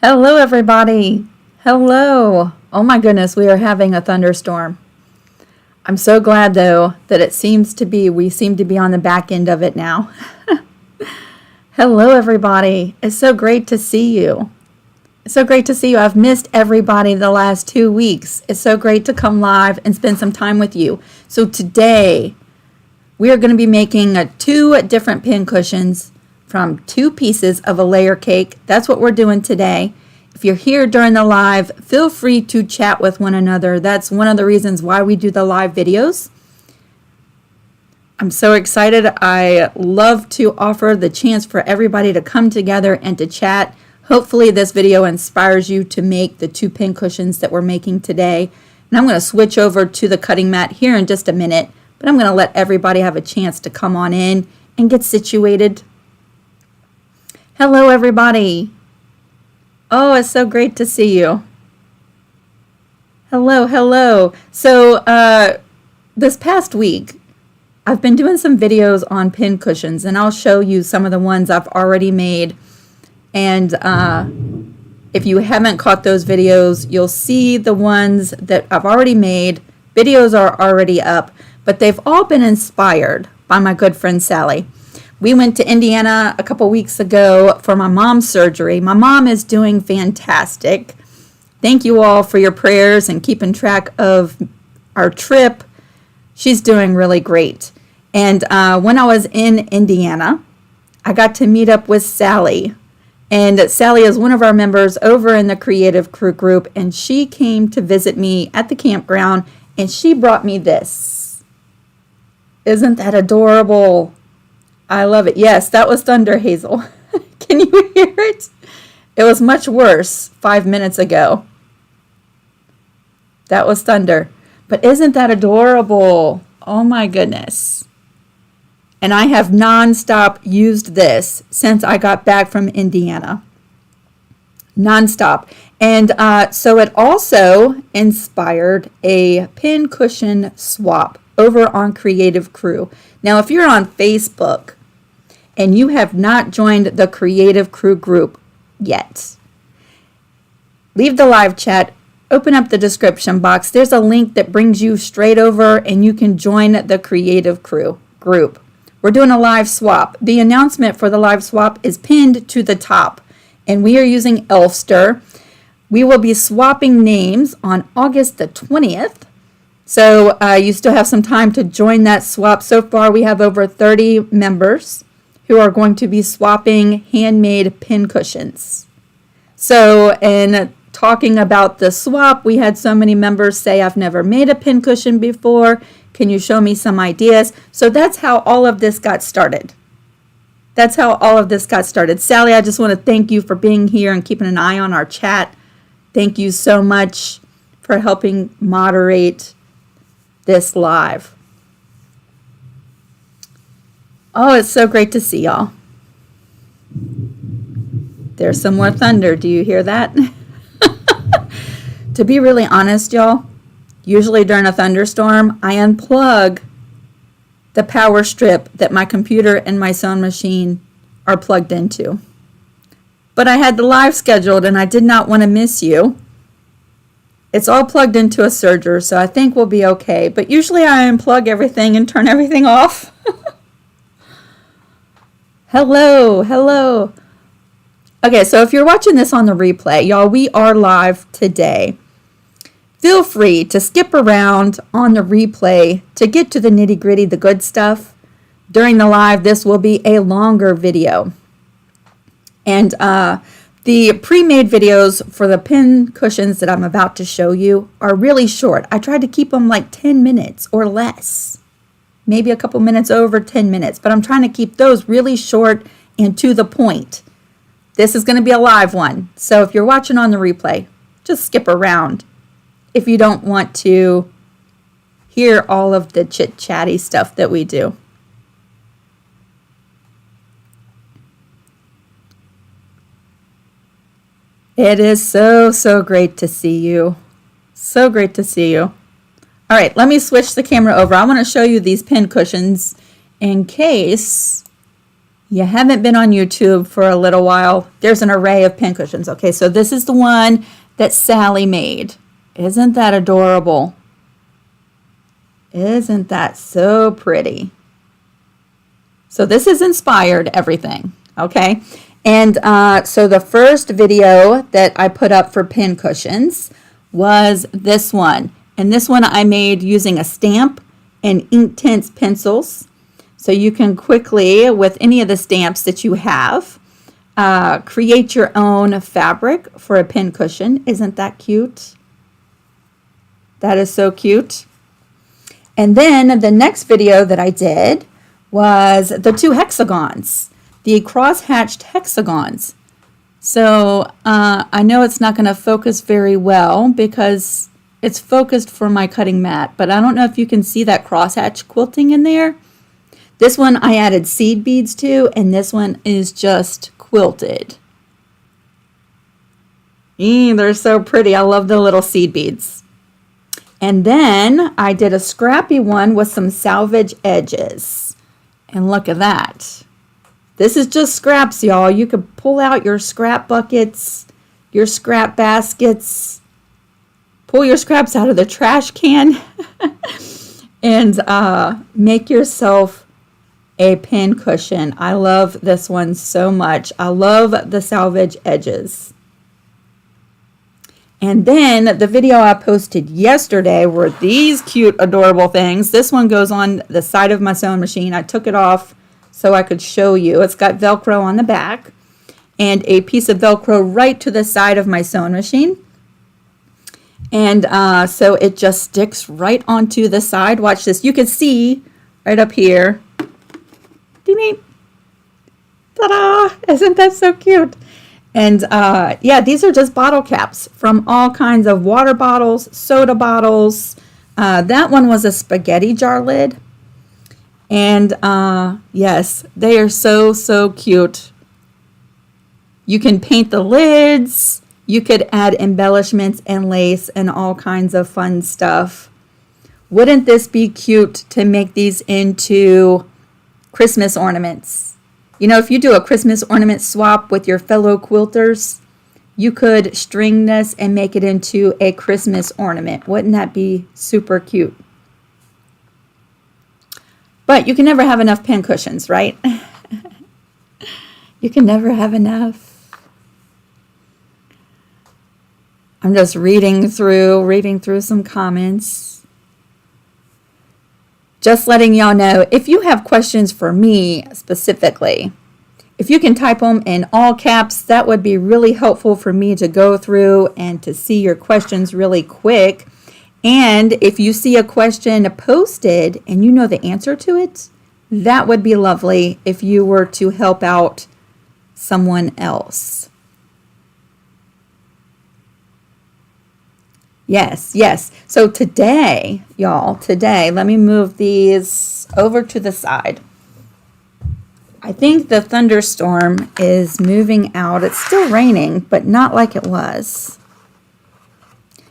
Hello, everybody. Hello. Oh my goodness, we are having a thunderstorm. I'm so glad though that we seem to be on the back end of it now. Hello, everybody. It's so great to see you. It's so great to see you. I've missed everybody the last 2 weeks. It's so great to come live and spend some time with you. So today we are going to be making 2 different pin cushions from 2 pieces of a layer cake. That's what we're doing today. If you're here during the live, feel free to chat with one another. That's one of the reasons why we do the live videos. I'm so excited. I love to offer the chance for everybody to come together and to chat. Hopefully this video inspires you to make the 2 pin cushions that we're making today. And I'm going to switch over to the cutting mat here in just a minute, but I'm going to let everybody have a chance to come on in and get situated. Hello, everybody. Oh, it's so great to see you. Hello, hello. So this past week, I've been doing some videos on pin cushions, and I'll show you some of the ones I've already made. And if you haven't caught those videos, you'll see the ones that I've already made. Videos are already up, but they've all been inspired by my good friend Sally. We went to Indiana a couple weeks ago for my mom's surgery. My mom is doing fantastic. Thank you all for your prayers and keeping track of our trip. She's doing really great. And when I was in Indiana, I got to meet up with Sally. And Sally is one of our members over in the Creative Crew group, and she came to visit me at the campground, and she brought me this. Isn't that adorable? I love it. Yes, that was thunder, Hazel. Can you hear it? It was much worse 5 minutes ago. That was thunder. But isn't that adorable? Oh my goodness. And I have nonstop used this since I got back from Indiana. Nonstop. And so it also inspired a pin cushion swap over on Creative Crew. Now, if you're on Facebook and you have not joined the Creative Crew group yet, leave the live chat, open up the description box. There's a link that brings you straight over and you can join the Creative Crew group. We're doing a live swap. The announcement for the live swap is pinned to the top, and we are using Elfster. We will be swapping names on August the 20th. So you still have some time to join that swap. So far, we have over 30 members who are going to be swapping handmade pin cushions. So in talking about the swap, we had so many members say, I've never made a pin cushion before. Can you show me some ideas? So that's how all of this got started. That's how all of this got started. Sally, I just want to thank you for being here and keeping an eye on our chat. Thank you so much for helping moderate this live. Oh, it's so great to see y'all. There's some more thunder. Do you hear that? To be really honest, y'all, usually during a thunderstorm, I unplug the power strip that my computer and my sewing machine are plugged into. But I had the live scheduled and I did not want to miss you. It's all plugged into a serger, so I think we'll be okay. But usually I unplug everything and turn everything off. Hello, hello. Okay, so if you're watching this on the replay, y'all, we are live today. Feel free to skip around on the replay to get to the nitty-gritty, the good stuff. During the live, this will be a longer video. And the pre-made videos for the pin cushions that I'm about to show you are really short. I tried to keep them like 10 minutes or less. Maybe a couple minutes over 10 minutes. But I'm trying to keep those really short and to the point. This is going to be a live one. So if you're watching on the replay, just skip around if you don't want to hear all of the chit-chatty stuff that we do. It is so, so great to see you. So great to see you. All right, let me switch the camera over. I want to show you these pin cushions in case you haven't been on YouTube for a little while, there's an array of pincushions. Okay, so this is the one that Sally made. Isn't that adorable? Isn't that so pretty? So this has inspired everything, okay? And so the first video that I put up for pincushions was this one. And this one I made using a stamp and Inktense pencils. So you can quickly, with any of the stamps that you have, create your own fabric for a pincushion. Isn't that cute? That is so cute. And then the next video that I did was the 2 hexagons, the cross-hatched hexagons. So I know it's not going to focus very well because it's focused for my cutting mat, but I don't know if you can see that crosshatch quilting in there. This one I added seed beads to, and this one is just quilted. They're so pretty. I love the little seed beads. And then I did a scrappy one with some salvage edges. And look at that. This is just scraps, y'all. You could pull out your scrap buckets, your scrap baskets, pull your scraps out of the trash can, and make yourself a pin cushion. I love this one so much. I love the salvage edges. And then the video I posted yesterday were these cute, adorable things. This one goes on the side of my sewing machine. I took it off so I could show you. It's got Velcro on the back and a piece of Velcro right to the side of my sewing machine. And so it just sticks right onto the side. Watch this. You can see right up here. Ding-ding. Ta-da! Isn't that so cute? And yeah, these are just bottle caps from all kinds of water bottles, soda bottles. That one was a spaghetti jar lid. And yes, they are so, so cute. You can paint the lids. You could add embellishments and lace and all kinds of fun stuff. Wouldn't this be cute to make these into Christmas ornaments? You know, if you do a Christmas ornament swap with your fellow quilters, you could string this and make it into a Christmas ornament. Wouldn't that be super cute? But you can never have enough pin cushions, right? You can never have enough. I'm just reading through some comments. Just letting y'all know, if you have questions for me specifically, if you can type them in all caps, that would be really helpful for me to go through and to see your questions really quick. And if you see a question posted and you know the answer to it, that would be lovely if you were to help out someone else. Yes, yes. So today, y'all, let me move these over to the side. I think the thunderstorm is moving out. It's still raining, but not like it was.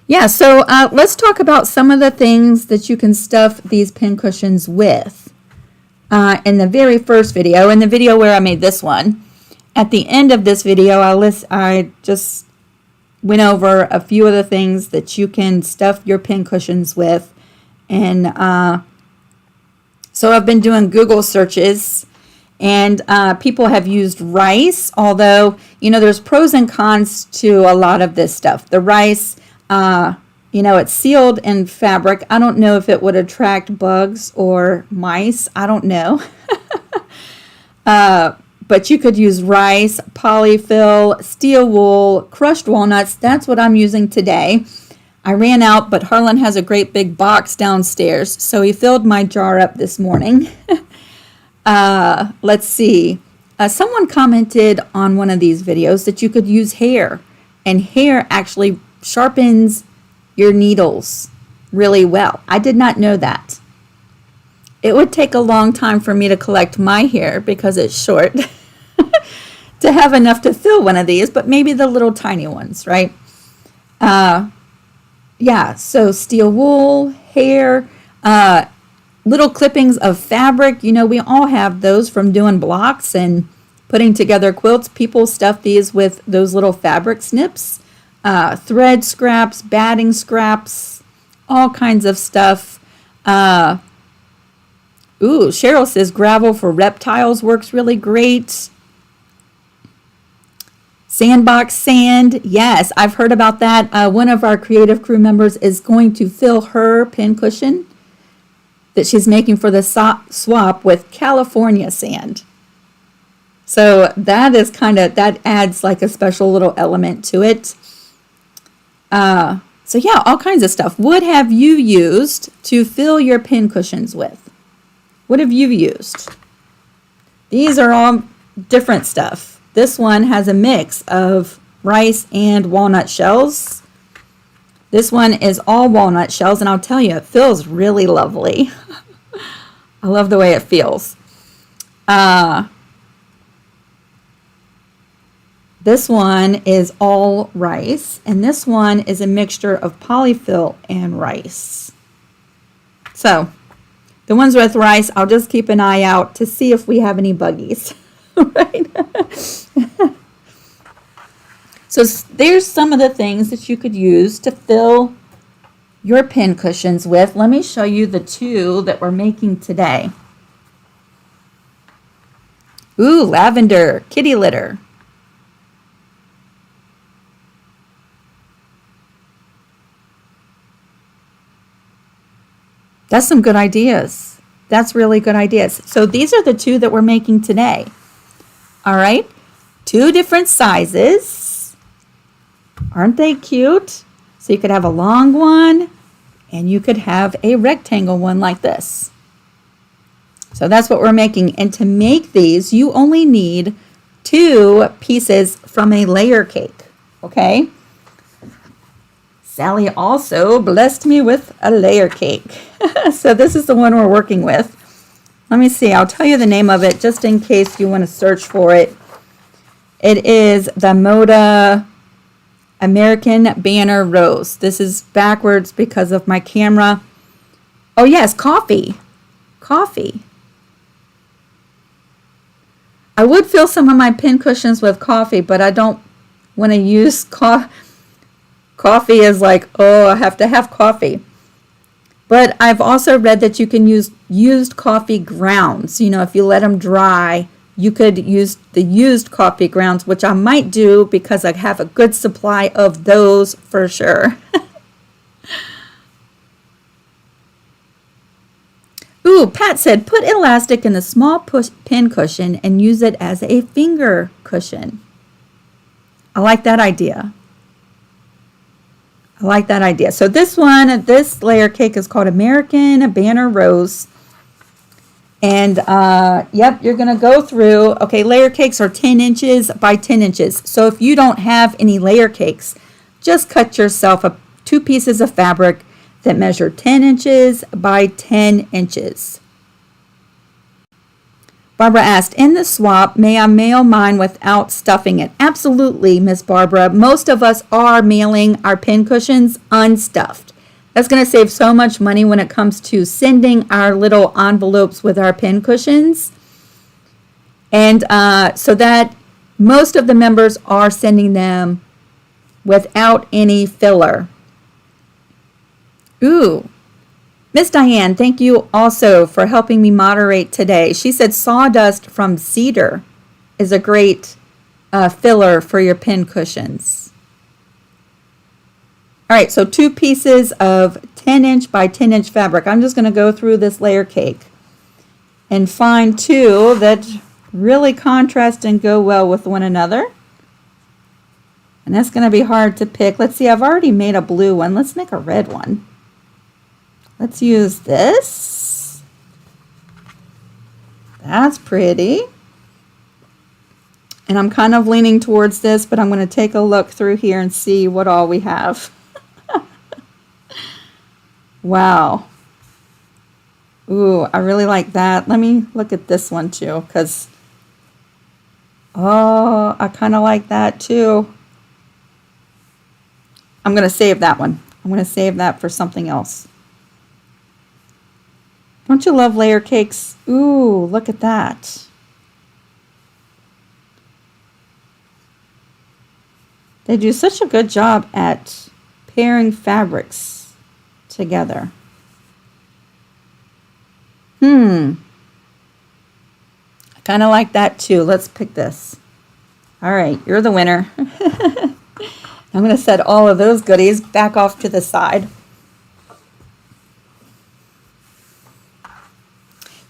Yeah, so let's talk about some of the things that you can stuff these pin cushions with. In the very first video, in the video where I made this one, at the end of this video, I just went over a few of the things that you can stuff your pin cushions with. And so I've been doing Google searches, and people have used rice, although, you know, there's pros and cons to a lot of this stuff. The rice, you know, it's sealed in fabric. I don't know if it would attract bugs or mice. I don't know. But you could use rice, polyfill, steel wool, crushed walnuts. That's what I'm using today. I ran out, but Harlan has a great big box downstairs, so he filled my jar up this morning. Let's see. Someone commented on one of these videos that you could use hair, and hair actually sharpens your needles really well. I did not know that. It would take a long time for me to collect my hair because it's short to have enough to fill one of these, but maybe the little tiny ones, right? Yeah, so steel wool, hair. little clippings of fabric. You know, we all have those from doing blocks and putting together quilts. People stuff these with those little fabric snips, thread scraps, batting scraps, all kinds of stuff. Cheryl says gravel for reptiles works really great. Sandbox sand. Yes, I've heard about that. One of our creative crew members is going to fill her pincushion that she's making for the swap with California sand. So that is that adds like a special little element to it. So yeah, all kinds of stuff. What have you used to fill your pincushions with? What have you used? These are all different stuff. This one has a mix of rice and walnut shells. This one is all walnut shells, and I'll tell you, it feels really lovely. I love the way it feels. This one is all rice, and this one is a mixture of polyfill and rice. So, the ones with rice, I'll just keep an eye out to see if we have any buggies. Right? So there's some of the things that you could use to fill your pincushions with. Let me show you the two that we're making today. Ooh, lavender, kitty litter. That's some good ideas. That's really good ideas. So these are the two that we're making today. All right, 2 different sizes. Aren't they cute? So you could have a long one and you could have a rectangle one like this. So that's what we're making. And to make these, you only need 2 pieces from a layer cake, okay? Sally also blessed me with a layer cake. So this is the one we're working with. Let me see. I'll tell you the name of it just in case you want to search for it. It is the Moda American Banner Rose. This is backwards because of my camera. Oh yes, coffee. Coffee. I would fill some of my pincushions with coffee, but I don't want to use coffee. Coffee is like, oh, I have to have coffee. But I've also read that you can use used coffee grounds. You know, if you let them dry, you could use the used coffee grounds, which I might do because I have a good supply of those for sure. Ooh, Pat said, put elastic in a small pin cushion and use it as a finger cushion. I like that idea. I like that idea. So this layer cake is called American Banner Rose. And, yep, you're going to go through, okay, layer cakes are 10 inches by 10 inches. So if you don't have any layer cakes, just cut yourself 2 pieces of fabric that measure 10 inches by 10 inches. Barbara asked, in the swap, may I mail mine without stuffing it? Absolutely, Miss Barbara. Most of us are mailing our pincushions unstuffed. That's going to save so much money when it comes to sending our little envelopes with our pincushions. And so that most of the members are sending them without any filler. Ooh. Miss Diane, thank you also for helping me moderate today. She said sawdust from cedar is a great filler for your pin cushions. All right, so 2 pieces of 10-inch by 10-inch fabric. I'm just going to go through this layer cake and find 2 that really contrast and go well with one another. And that's going to be hard to pick. Let's see, I've already made a blue one. Let's make a red one. Let's use this. That's pretty. And I'm kind of leaning towards this, but I'm going to take a look through here and see what all we have. Wow. Ooh, I really like that. Let me look at this one too, because, oh, I kind of like that too. I'm going to save that one. I'm going to save that for something else. Don't you love layer cakes? Ooh, look at that. They do such a good job at pairing fabrics together. I kind of like that too. Let's pick this. All right, you're the winner. I'm going to set all of those goodies back off to the side.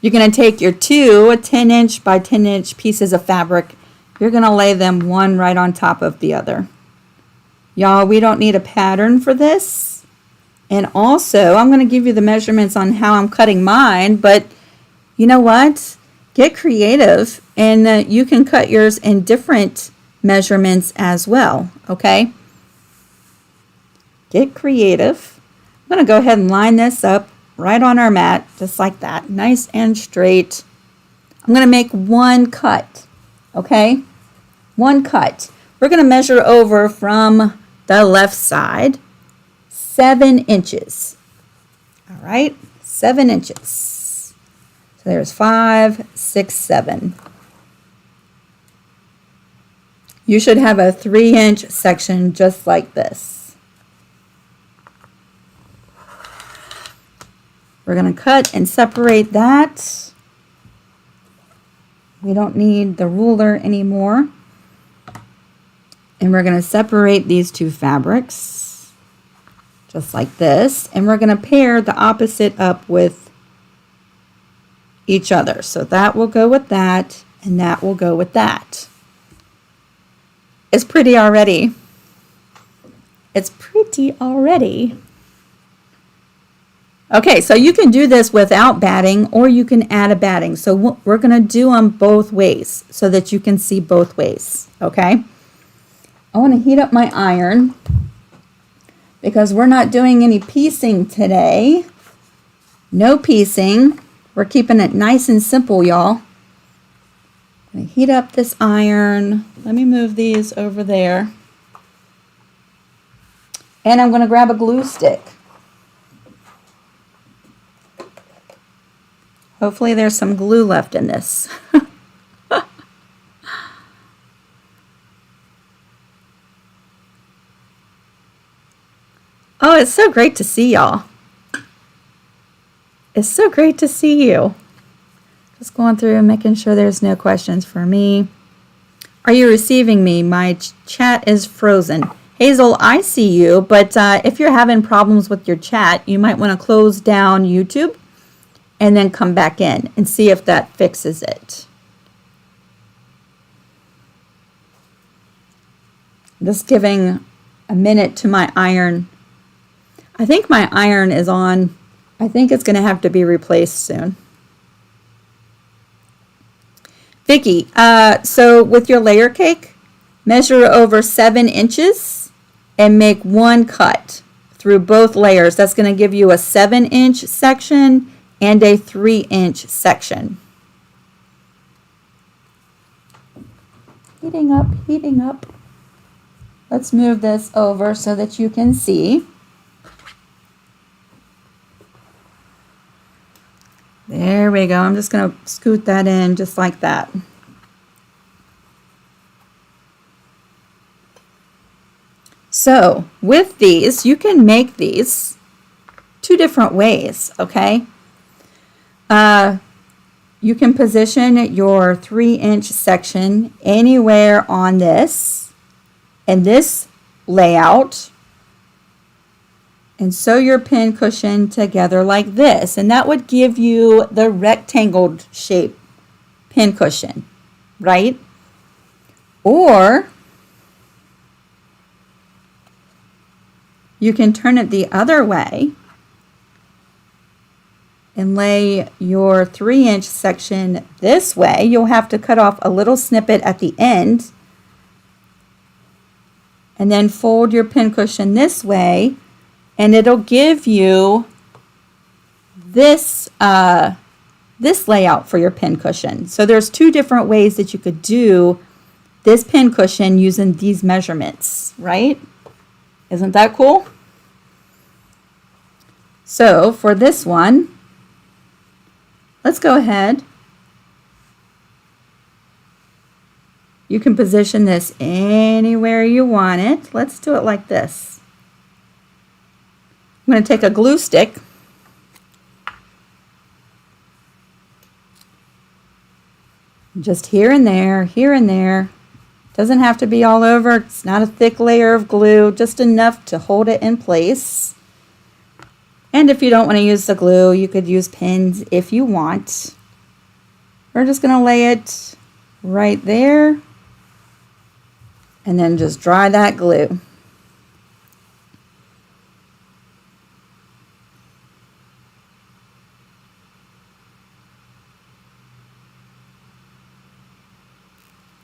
You're going to take your two 10-inch by 10-inch pieces of fabric. You're going to lay them one right on top of the other. Y'all, we don't need a pattern for this. And also, I'm going to give you the measurements on how I'm cutting mine, but you know what? Get creative, and you can cut yours in different measurements as well, okay? Get creative. I'm going to go ahead and line this up right on our mat, just like that, nice and straight. I'm going to make one cut, okay? One cut. We're going to measure over from the left side, 7 inches. All right, 7 inches. So there's 5, 6, 7. You should have a 3-inch section just like this. We're going to cut and separate that. We don't need the ruler anymore. And we're going to separate these two fabrics just like this. And we're going to pair the opposite up with each other. So that will go with that, and that will go with that. It's pretty already. It's pretty already. Okay, so you can do this without batting, or you can add a batting. So we're going to do them both ways so that you can see both ways, okay? I want to heat up my iron because we're not doing any piecing today. No piecing. We're keeping it nice and simple, y'all. I'm going to heat up this iron. Let me move these over there. And I'm going to grab a glue stick. Hopefully there's some glue left in this. Oh, it's so great to see y'all. It's so great to see you. Just going through and making sure there's no questions for me. Are you receiving me? My chat is frozen. Hazel, I see you, but if you're having problems with your chat, you might want to close down YouTube and then come back in and see if that fixes it. Just giving a minute to my iron. I think my iron is on. I think it's going to have to be replaced soon. Vicki, so with your layer cake, measure over 7 inches and make one cut through both layers. That's going to give you a 7-inch section and a 3-inch section. Heating up, heating up. Let's move this over so that you can see. There we go. I'm just going to scoot that in just like that. So with these, you can make these 2 different ways, okay? You can position your 3-inch section anywhere on this and this layout and sew your pin cushion together like this, and that would give you the rectangle shape pin cushion, right? Or you can turn it the other way and lay your 3-inch section this way. You'll have to cut off a little snippet at the end and then fold your pin cushion this way, and it'll give you this this layout for your pin cushion. So there's 2 different ways that you could do this pin cushion using these measurements, right? Isn't that cool? So for this one, let's go ahead. You can position this anywhere you want it. Let's do it like this. I'm going to take a glue stick. Just here and there, here and there. Doesn't have to be all over. It's not a thick layer of glue, just enough to hold it in place. And if you don't want to use the glue, you could use pins if you want. We're just going to lay it right there and then just dry that glue.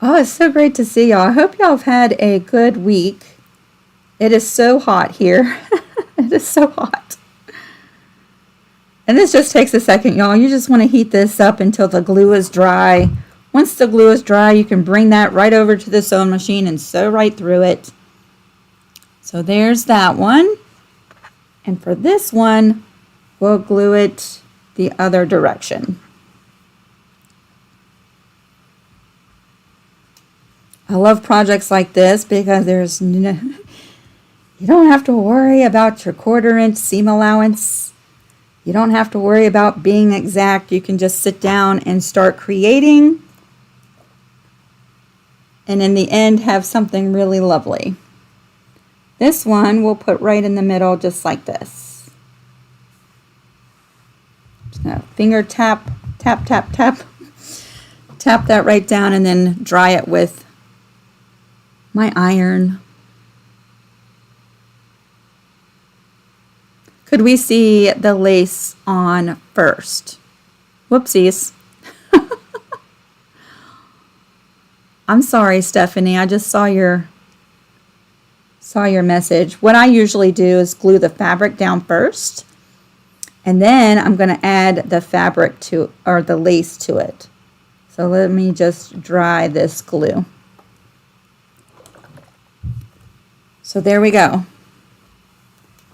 Oh, it's so great to see y'all. I hope y'all have had a good week. It is so hot here. It is so hot. And this just takes a second, y'all. You just want to heat this up until the glue is dry. Once the glue is dry, you can bring that right over to the sewing machine and sew right through it. So there's that one. And for this one, we'll glue it the other direction. I love projects like this because you don't have to worry about your 1/4 inch seam allowance. You don't have to worry about being exact. You can just sit down and start creating. And in the end, have something really lovely. This one we'll put right in the middle just like this. So finger tap, tap, tap, tap. Tap that right down and then dry it with my iron. Could we see the lace on first? Whoopsies. I'm sorry, Stephanie. I just saw your message. What I usually do is glue the fabric down first, and then I'm going to add the fabric to, or the lace to it. So let me just dry this glue. So there we go.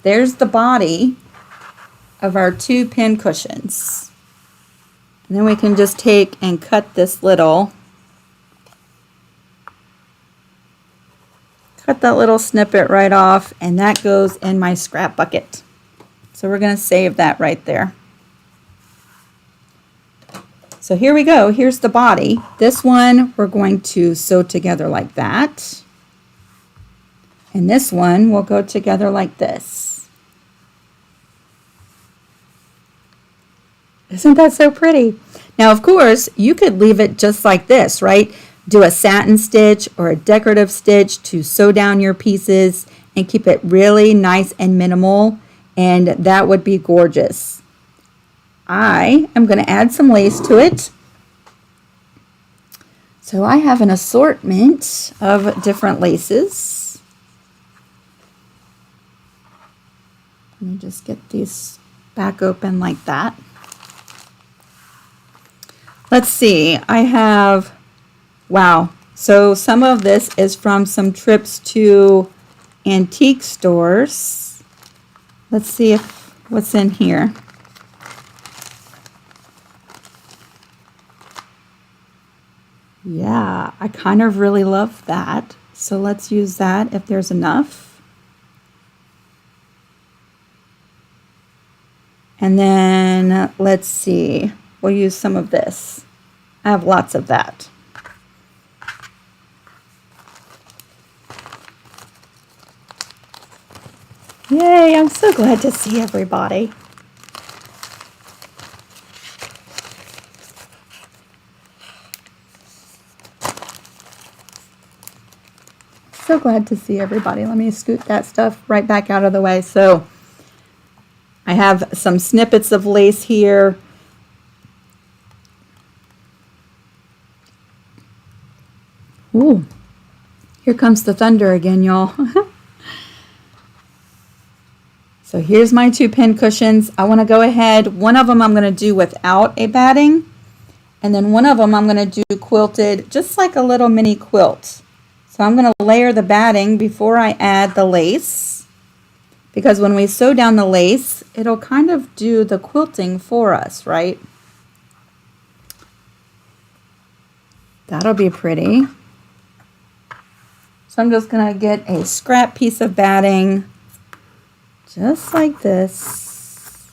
There's the body of our 2 pin cushions. And then we can just take and cut this little, cut that little snippet right off, and that goes in my scrap bucket. So we're going to save that right there. So here we go. Here's the body. This one we're going to sew together like that. And this one will go together like this. Isn't that so pretty? Now, of course, you could leave it just like this, right? Do a satin stitch or a decorative stitch to sew down your pieces and keep it really nice and minimal, and that would be gorgeous. I am going to add some lace to it. So I have an assortment of different laces. Let me just get these back open like that. Let's see, I have, wow, so some of this is from some trips to antique stores. Let's see what's in here. Yeah, I kind of really love that. So let's use that if there's enough. And then let's see, we'll use some of this. I have lots of that. Yay, I'm so glad to see everybody. So glad to see everybody. Let me scoot that stuff right back out of the way. So I have some snippets of lace here. Ooh, here comes the thunder again, y'all. So here's my 2 pin cushions. I want to go ahead. One of them I'm going to do without a batting. And then one of them I'm going to do quilted, just like a little mini quilt. So I'm going to layer the batting before I add the lace. Because when we sew down the lace, it'll kind of do the quilting for us, right? That'll be pretty. So I'm just going to get a scrap piece of batting, just like this.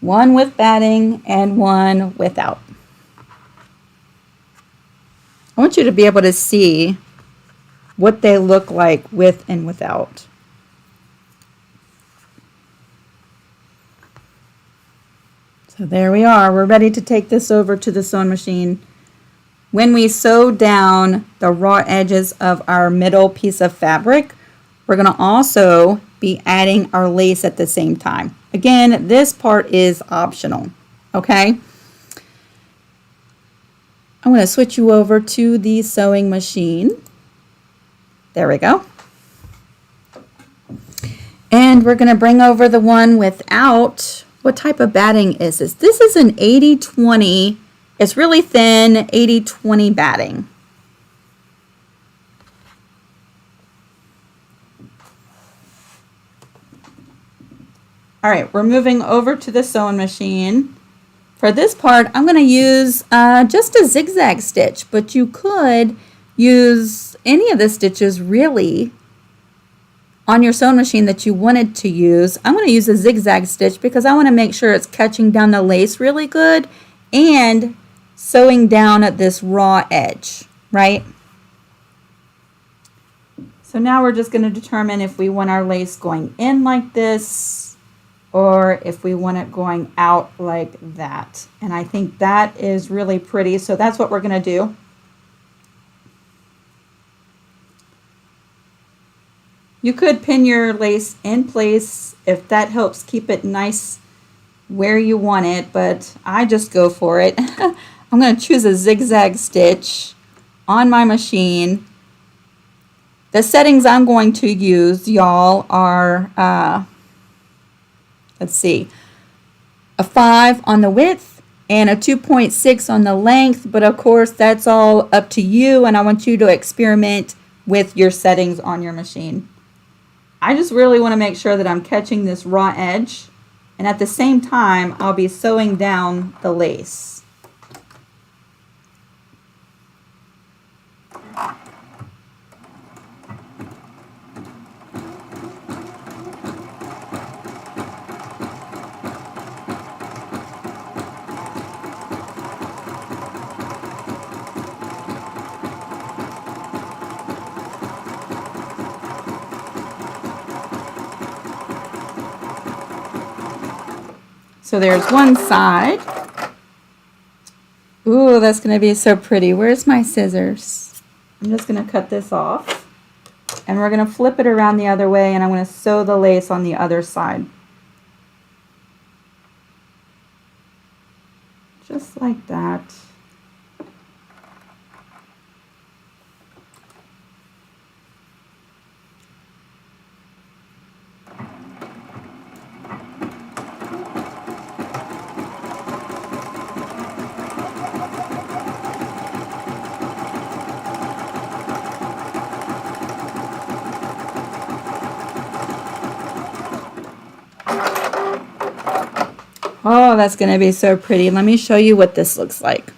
One with batting and one without. I want you to be able to see what they look like with and without. So there we are. We're ready to take this over to the sewing machine. When we sew down the raw edges of our middle piece of fabric, we're going to also be adding our lace at the same time. Again, this part is optional, okay? I'm going to switch you over to the sewing machine. There we go. And we're going to bring over the one without. What type of batting is this? This is an 80-20. It's really thin, 80-20 batting. All right, we're moving over to the sewing machine. For this part, I'm going to use just a zigzag stitch, but you could use any of the stitches really on your sewing machine that you wanted to use. I'm going to use a zigzag stitch because I want to make sure it's catching down the lace really good and sewing down at this raw edge, right? So now we're just going to determine if we want our lace going in like this or if we want it going out like that. And I think that is really pretty, so that's what we're going to do. You could pin your lace in place if that helps keep it nice where you want it, but I just go for it. I'm going to choose a zigzag stitch on my machine. The settings I'm going to use, y'all, are, let's see, a 5 on the width and a 2.6 on the length, but of course that's all up to you, and I want you to experiment with your settings on your machine. I just really want to make sure that I'm catching this raw edge, and at the same time I'll be sewing down the lace. So there's one side. Ooh, that's going to be so pretty. Where's my scissors? I'm just going to cut this off. And we're going to flip it around the other way, and I'm going to sew the lace on the other side. Just like that. Oh, that's going to be so pretty. Let me show you what this looks like.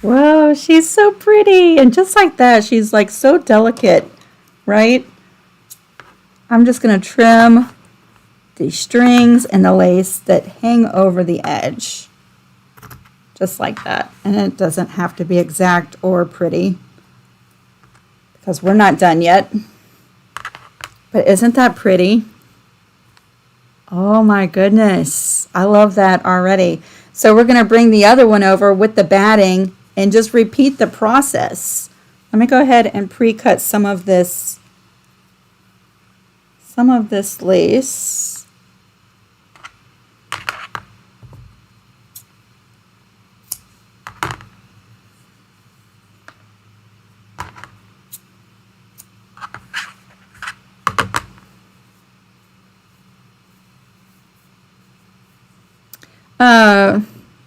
Whoa, she's so pretty. And just like that, she's like so delicate, right? I'm just going to trim the strings and the lace that hang over the edge. Just like that. And it doesn't have to be exact or pretty because we're not done yet. But isn't that pretty? Oh my goodness, I love that already. So we're going to bring the other one over with the batting and just repeat the process. Let me go ahead and pre-cut some of this lace.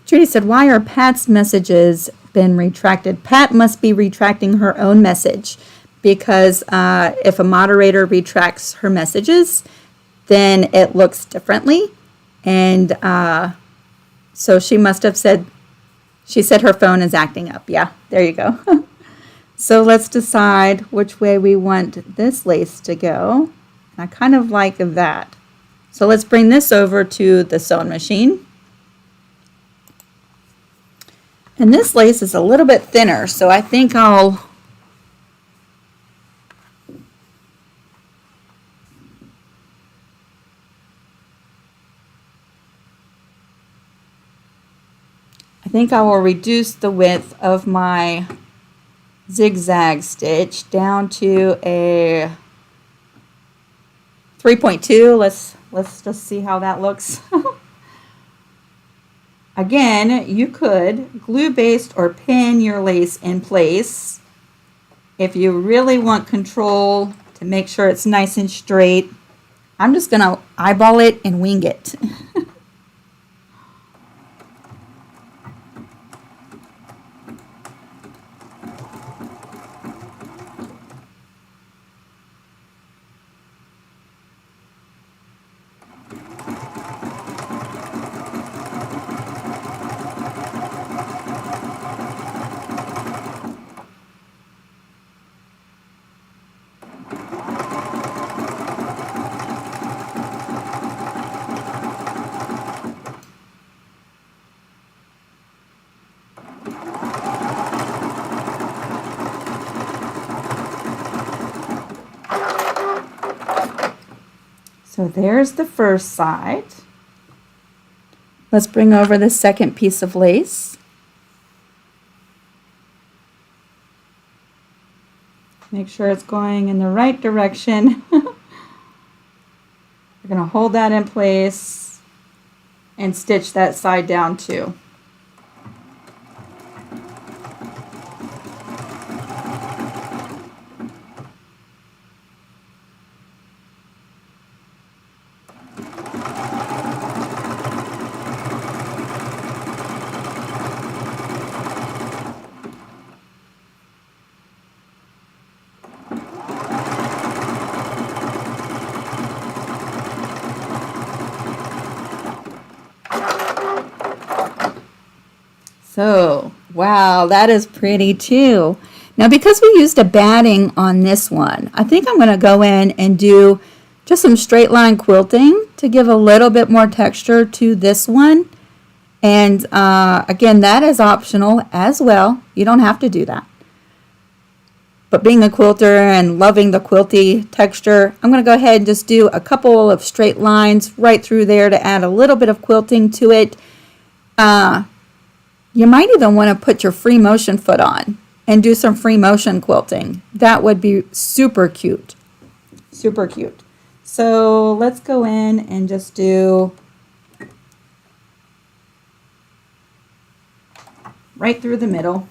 Judy said, why are Pat's messages been retracted? Pat must be retracting her own message because if a moderator retracts her messages, then it looks differently. And so she must have said, she said her phone is acting up. Yeah, there you go. So let's decide which way we want this lace to go. I kind of like that. So let's bring this over to the sewing machine. And this lace is a little bit thinner, so I think I think I will reduce the width of my zigzag stitch down to a 3.2. Let's just see how that looks. Again, you could glue-baste or pin your lace in place if you really want control to make sure it's nice and straight. I'm just going to eyeball it and wing it. So there's the first side. Let's bring over the second piece of lace. Make sure it's going in the right direction. We're going to hold that in place and stitch that side down too. So, wow, that is pretty too. Now, because we used a batting on this one, I think I'm going to go in and do just some straight line quilting to give a little bit more texture to this one. And again, that is optional as well. You don't have to do that. But being a quilter and loving the quilty texture, I'm going to go ahead and just do a couple of straight lines right through there to add a little bit of quilting to it. You might even want to put your free motion foot on and do some free motion quilting. That would be super cute. Super cute. So let's go in and just do right through the middle.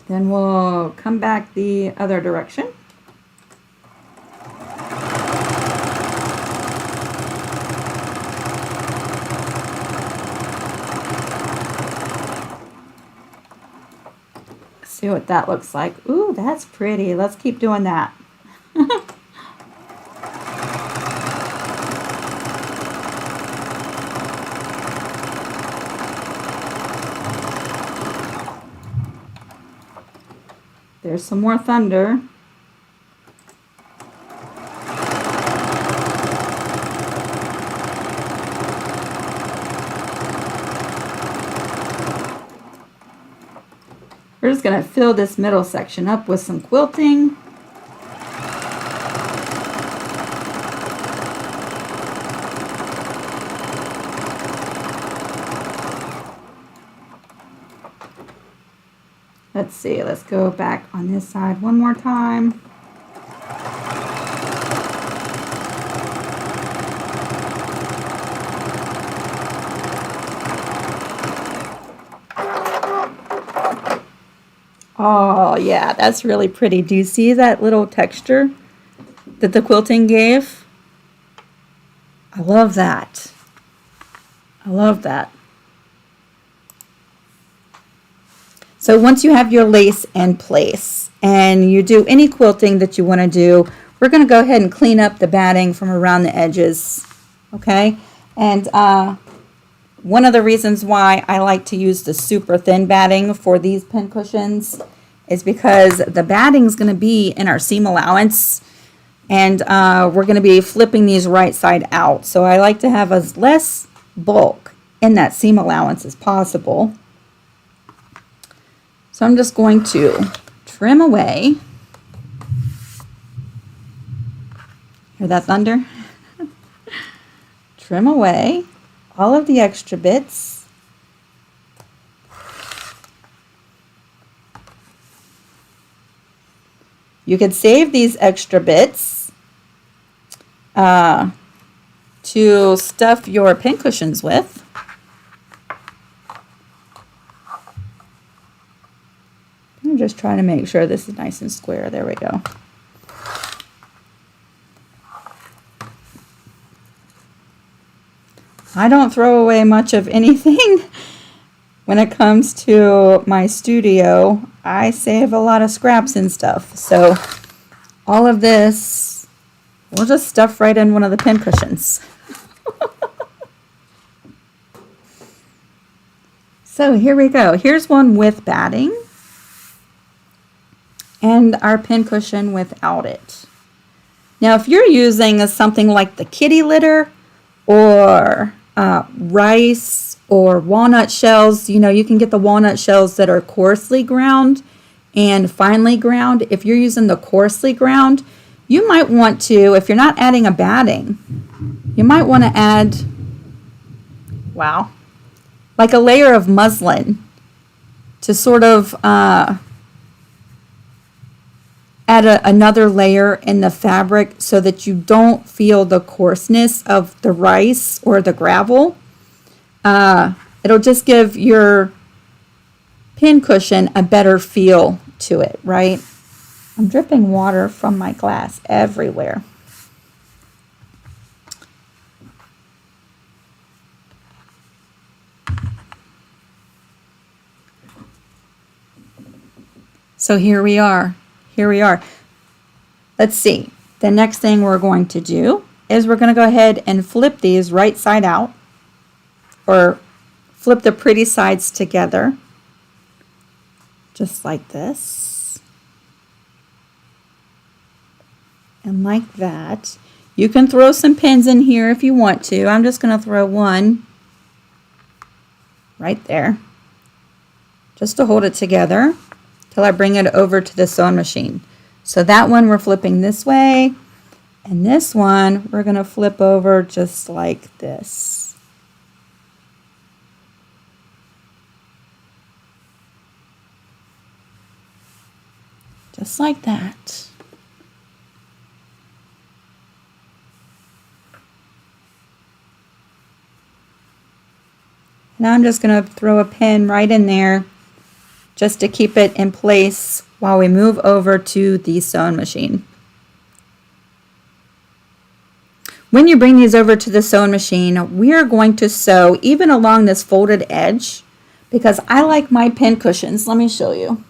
Then we'll come back the other direction. See what that looks like. Ooh, that's pretty. Let's keep doing that. There's some more thunder. We're just going to fill this middle section up with some quilting. Let's see, let's go back on this side one more time. Oh, yeah, that's really pretty. Do you see that little texture that the quilting gave? I love that. I love that. So once you have your lace in place and you do any quilting that you want to do, we're going to go ahead and clean up the batting from around the edges, okay? And one of the reasons why I like to use the super thin batting for these pin cushions is because the batting is going to be in our seam allowance, and we're going to be flipping these right side out. So I like to have as less bulk in that seam allowance as possible. So I'm just going to trim away. Hear that thunder? Trim away all of the extra bits. You could save these extra bits to stuff your pincushions with. I'm just trying to make sure this is nice and square. There we go. I don't throw away much of anything when it comes to my studio. I save a lot of scraps and stuff. So all of this, we'll just stuff right in one of the pin cushions. So here we go. Here's one with batting and our pin cushion without it. Now if you're using something like the kitty litter or rice or walnut shells, you know, you can get the walnut shells that are coarsely ground and finely ground. If you're using the coarsely ground, you might want to, if you're not adding a batting, you might want to add, wow, like a layer of muslin to sort of add another layer in the fabric so that you don't feel the coarseness of the rice or the gravel. It'll just give your pin cushion a better feel to it, right? I'm dripping water from my glass everywhere. So here we are. Here we are. Let's see. The next thing we're going to do is we're going to go ahead and flip these right side out, or flip the pretty sides together, just like this. And like that. You can throw some pins in here if you want to. I'm just going to throw one right there, just to hold it together till I bring it over to the sewing machine. So that one we're flipping this way, and this one we're going to flip over just like this. Just like that. Now I'm just going to throw a pin right in there just to keep it in place while we move over to the sewing machine. When you bring these over to the sewing machine, we are going to sew even along this folded edge, because I like my pin cushions. Let me show you.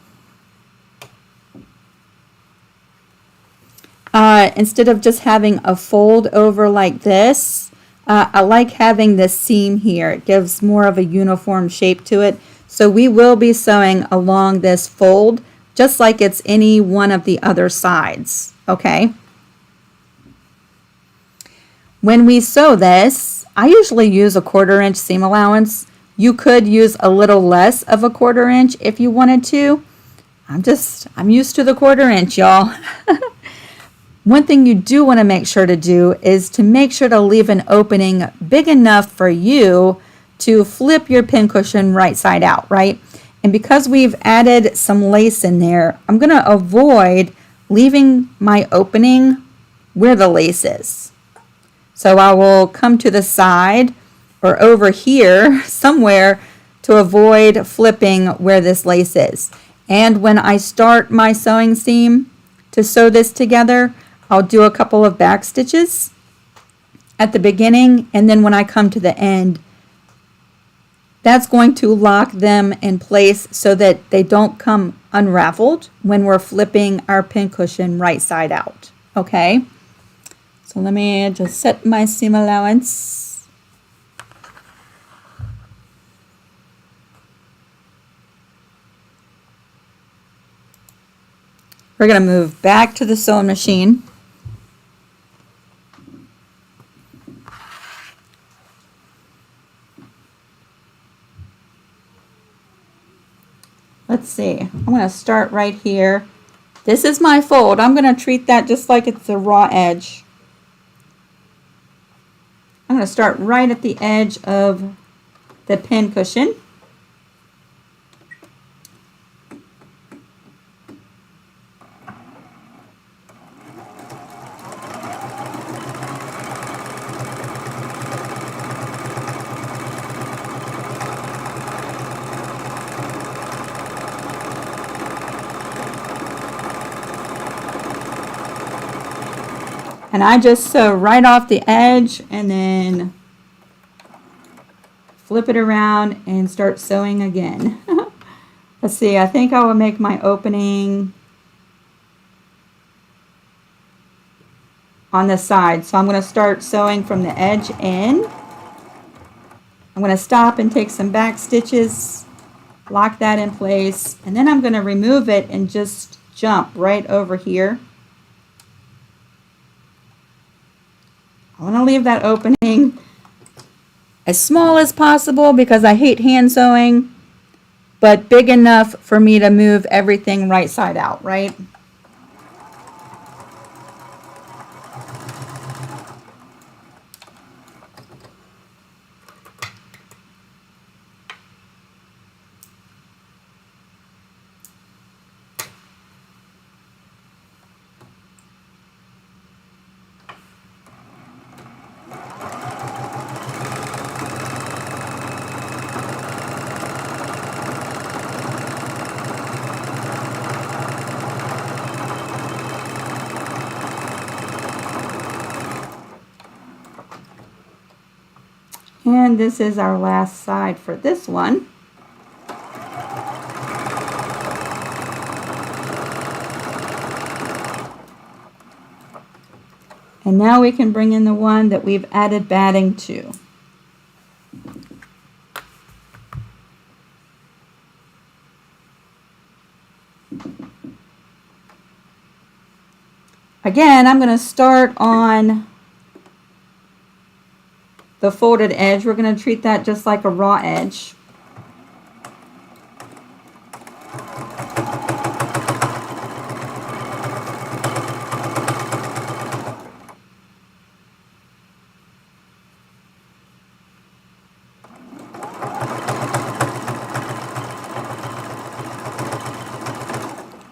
Instead of just having a fold over like this, I like having this seam here. It gives more of a uniform shape to it. So we will be sewing along this fold just like it's any one of the other sides, okay? When we sew this, I usually use a 1/4 inch seam allowance. You could use a little less of a 1/4 inch if you wanted to. I'm used to the 1/4 inch, y'all. One thing you do want to make sure to do is to make sure to leave an opening big enough for you to flip your pin cushion right side out, right? And because we've added some lace in there, I'm going to avoid leaving my opening where the lace is. So I will come to the side or over here somewhere to avoid flipping where this lace is. And when I start my sewing seam to sew this together, I'll do a couple of back stitches at the beginning, and then when I come to the end, That's going to lock them in place so that they don't come unraveled when we're flipping our pincushion right side out. Okay, so let me just set my seam allowance. We're going to move back to the sewing machine. Let's see, I'm going to start right here. This is my fold. I'm going to treat that just like it's a raw edge. I'm going to start right at the edge of the pin cushion. And I just sew right off the edge and then flip it around and start sewing again. Let's see, I think I will make my opening on the side. So I'm going to start sewing from the edge in. I'm going to stop and take some back stitches, lock that in place, and then I'm going to remove it and just jump right over here. I want to leave that opening as small as possible because I hate hand sewing, but big enough for me to move everything right side out, right? And this is our last side for this one. And now we can bring in the one that we've added batting to. Again, I'm going to start on the folded edge. We're going to treat that just like a raw edge.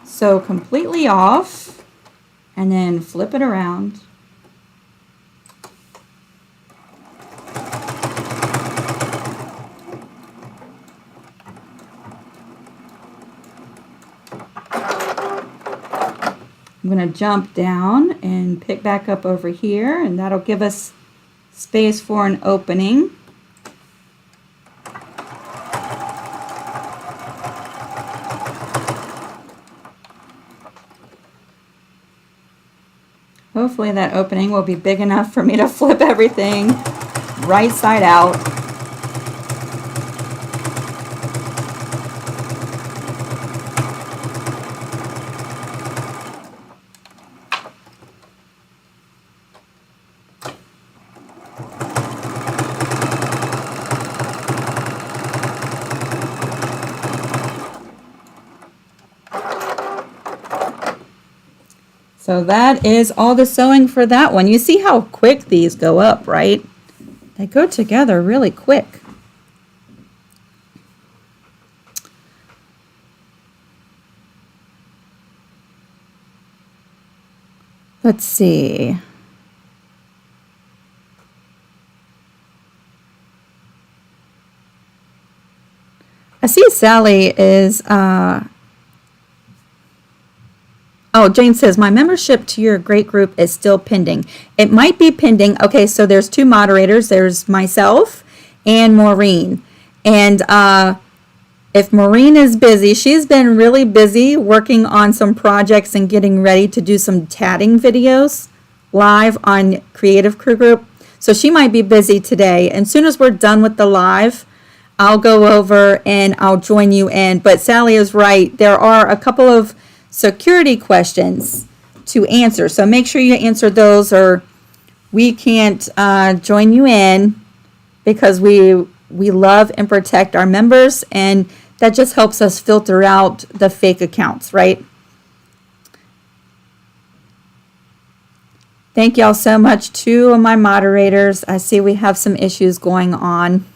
Sew completely off and then flip it around. I'm going to jump down and pick back up over here, and that'll give us space for an opening. Hopefully that opening will be big enough for me to flip everything right side out. So that is all the sewing for that one. You see how quick these go up, right? They go together really quick. Let's see. I see Sally is oh, Jane says, my membership to your great group is still pending. It might be pending. Okay, so there's two moderators. There's myself and Maureen. And if Maureen is busy, she's been really busy working on some projects and getting ready to do some tatting videos live on Creative Crew Group. So she might be busy today. And as soon as we're done with the live, I'll go over and I'll join you in. But Sally is right. There are a couple of security questions to answer. So make sure you answer those or we can't join you in, because we love and protect our members, and that just helps us filter out the fake accounts, right? Thank y'all so much to my moderators. I see we have some issues going on.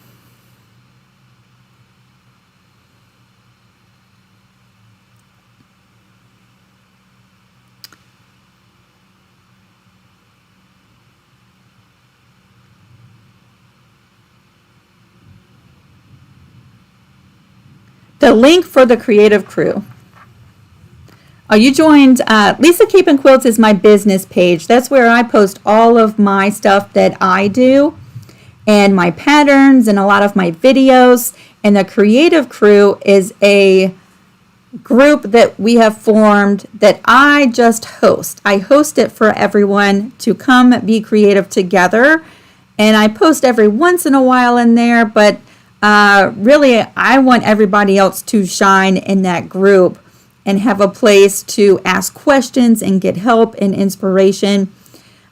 The link for the Creative Crew. Oh, you joined Lisa Capen Quilts is my business page. That's where I post all of my stuff that I do and my patterns and a lot of my videos. And the Creative Crew is a group that we have formed that I just host. I host it for everyone to come be creative together. And I post every once in a while in there, but really, I want everybody else to shine in that group and have a place to ask questions and get help and inspiration.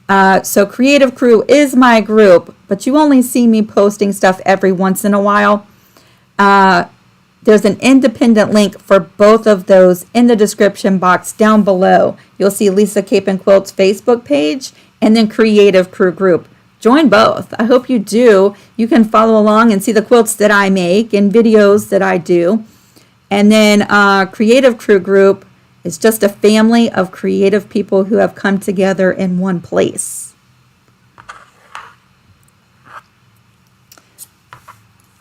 So Creative Crew is my group, but you only see me posting stuff every once in a while. There's an independent link for both of those in the description box down below. You'll see Lisa Capen Quilts Facebook page and then Creative Crew group. Join both. I hope you do. You can follow along and see the quilts that I make and videos that I do. And then Creative Crew Group is just a family of creative people who have come together in one place.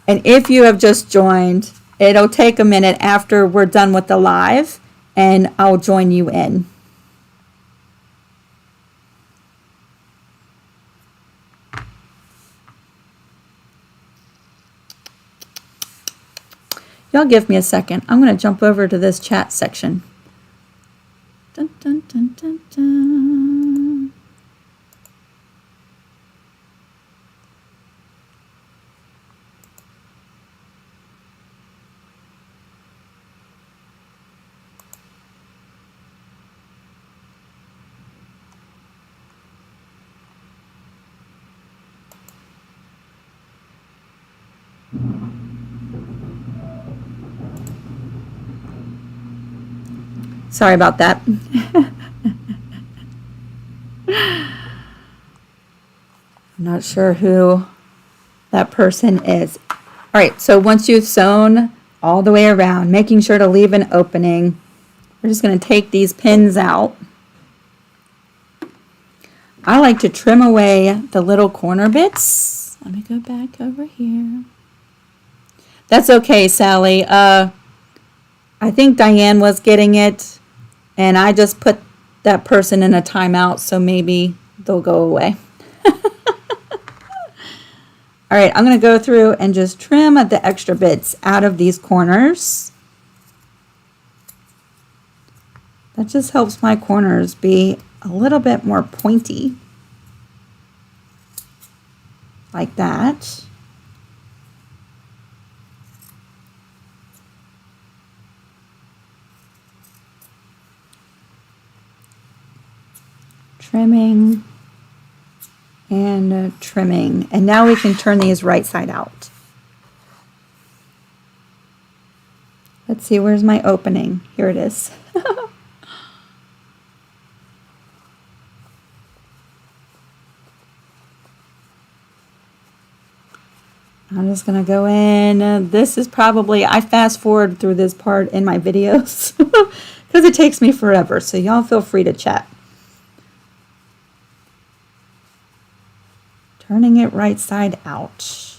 And if you have just joined, it'll take a minute after we're done with the live, and I'll join you in. Y'all give me a second. I'm going to jump over to this chat section. Dun, dun, dun, dun, dun. Sorry about that. I'm not sure who that person is. All right, so once you've sewn all the way around, making sure to leave an opening, we're just going to take these pins out. I like to trim away the little corner bits. Let me go back over here. That's okay, Sally. I think Diane was getting it, and I just put that person in a timeout, so maybe they'll go away. All right, I'm going to go through and just trim the extra bits out of these corners. That just helps my corners be a little bit more pointy, like that. Trimming and trimming. And now we can turn these right side out. Let's see, where's my opening? Here it is. I'm just going to go in. This is probably, I fast forward through this part in my videos because it takes me forever. So y'all feel free to chat. Turning it right side out.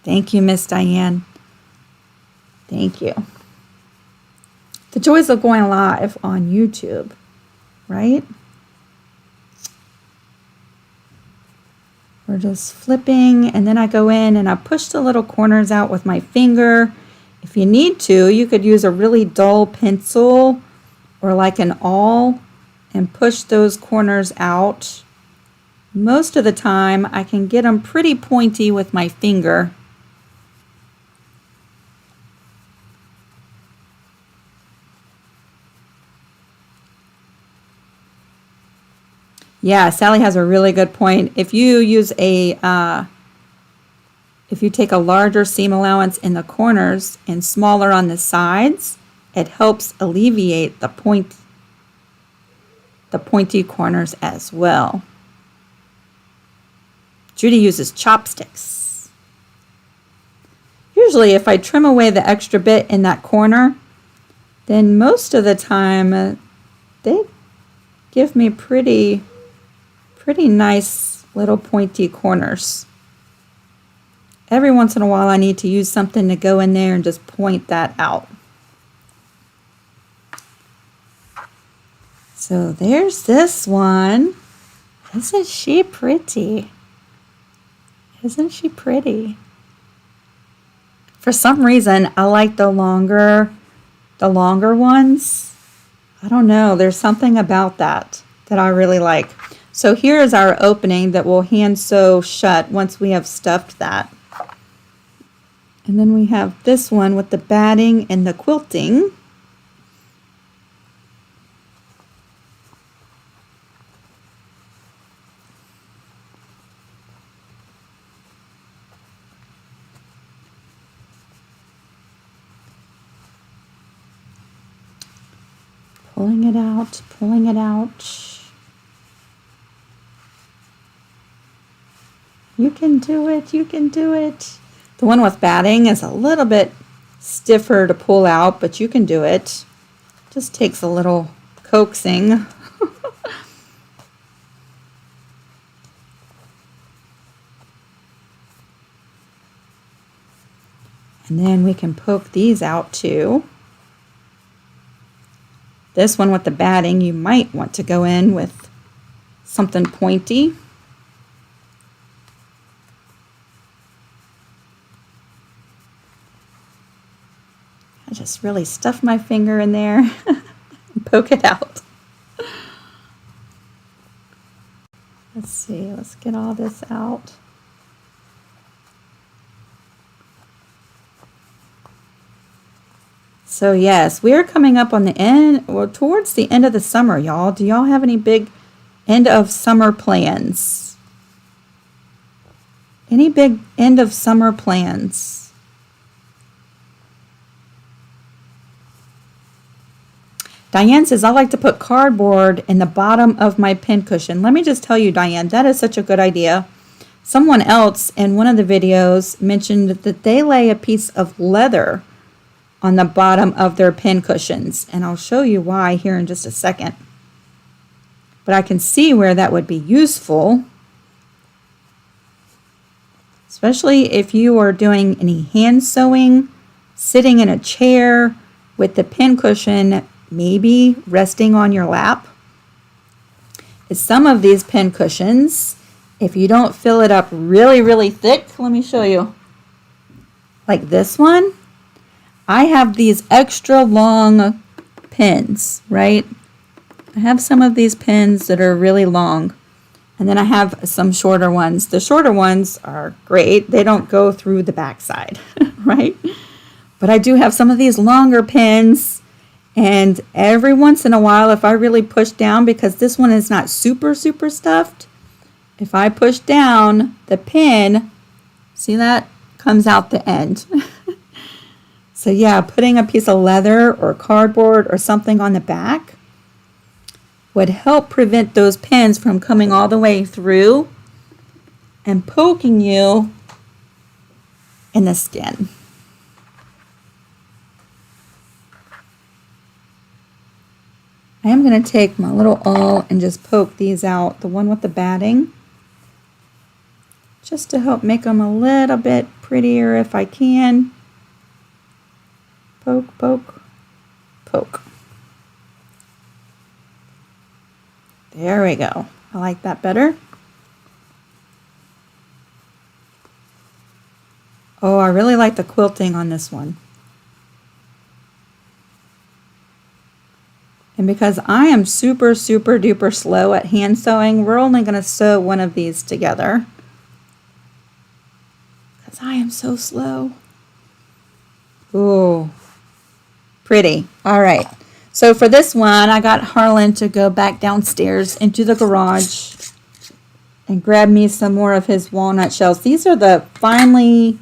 Thank you, Miss Diane. Thank you. The joys of going live on YouTube, right? we're just flipping, and then I go in and I push the little corners out with my finger. If you need to, you could use a really dull pencil or like an awl and push those corners out. Most of the time I can get them pretty pointy with my finger. Yeah, Sally has a really good point. If you use if you take a larger seam allowance in the corners and smaller on the sides, it helps alleviate the pointy corners as well. Judy uses chopsticks. Usually if I trim away the extra bit in that corner, then most of the time they give me pretty nice little pointy corners. Every once in a while I need to use something to go in there and just point that out. So there's this one. Isn't she pretty? Isn't she pretty? For some reason I like the longer ones. I don't know, there's something about that I really like. So here is our opening that we'll hand sew shut once we have stuffed that. And then we have this one with the batting and the quilting. Pulling it out, pulling it out. You can do it, you can do it. The one with batting is a little bit stiffer to pull out, but you can do it. Just takes a little coaxing. And then we can poke these out too. This one with the batting, you might want to go in with something pointy. I just really stuff my finger in there and poke it out. Let's see, let's get all this out. So yes, we're coming up on the end, or towards the end of the summer, y'all. Do y'all have any big end of summer plans? Any big end of summer plans? Diane says, I like to put cardboard in the bottom of my pincushion. Let me just tell you, Diane, that is such a good idea. Someone else in one of the videos mentioned that they lay a piece of leather on the bottom of their pincushions, and I'll show you why here in just a second. But I can see where that would be useful, especially if you are doing any hand sewing, sitting in a chair with the pincushion maybe resting on your lap. Some of these pin cushions, if you don't fill it up really thick, let me show you. Like this one, I have these extra long pins, right? I have some of these pins that are really long, and then I have some shorter ones. The shorter ones are great. They don't go through the backside, right? But I do have some of these longer pins. And every once in a while, if I really push down, because this one is not super stuffed, if I push down, the pin, see that, comes out the end. So yeah, putting a piece of leather or cardboard or something on the back would help prevent those pins from coming all the way through and poking you in the skin. I am going to take my little awl and just poke these out, the one with the batting, just to help make them a little bit prettier if I can. Poke, poke, poke. There we go. I like that better. Oh, I really like the quilting on this one. And because I am super, super duper slow at hand sewing, we're only going to sew one of these together. Because I am so slow. Ooh, pretty. All right. So for this one, I got Harlan to go back downstairs into the garage and grab me some more of his walnut shells. These are the fine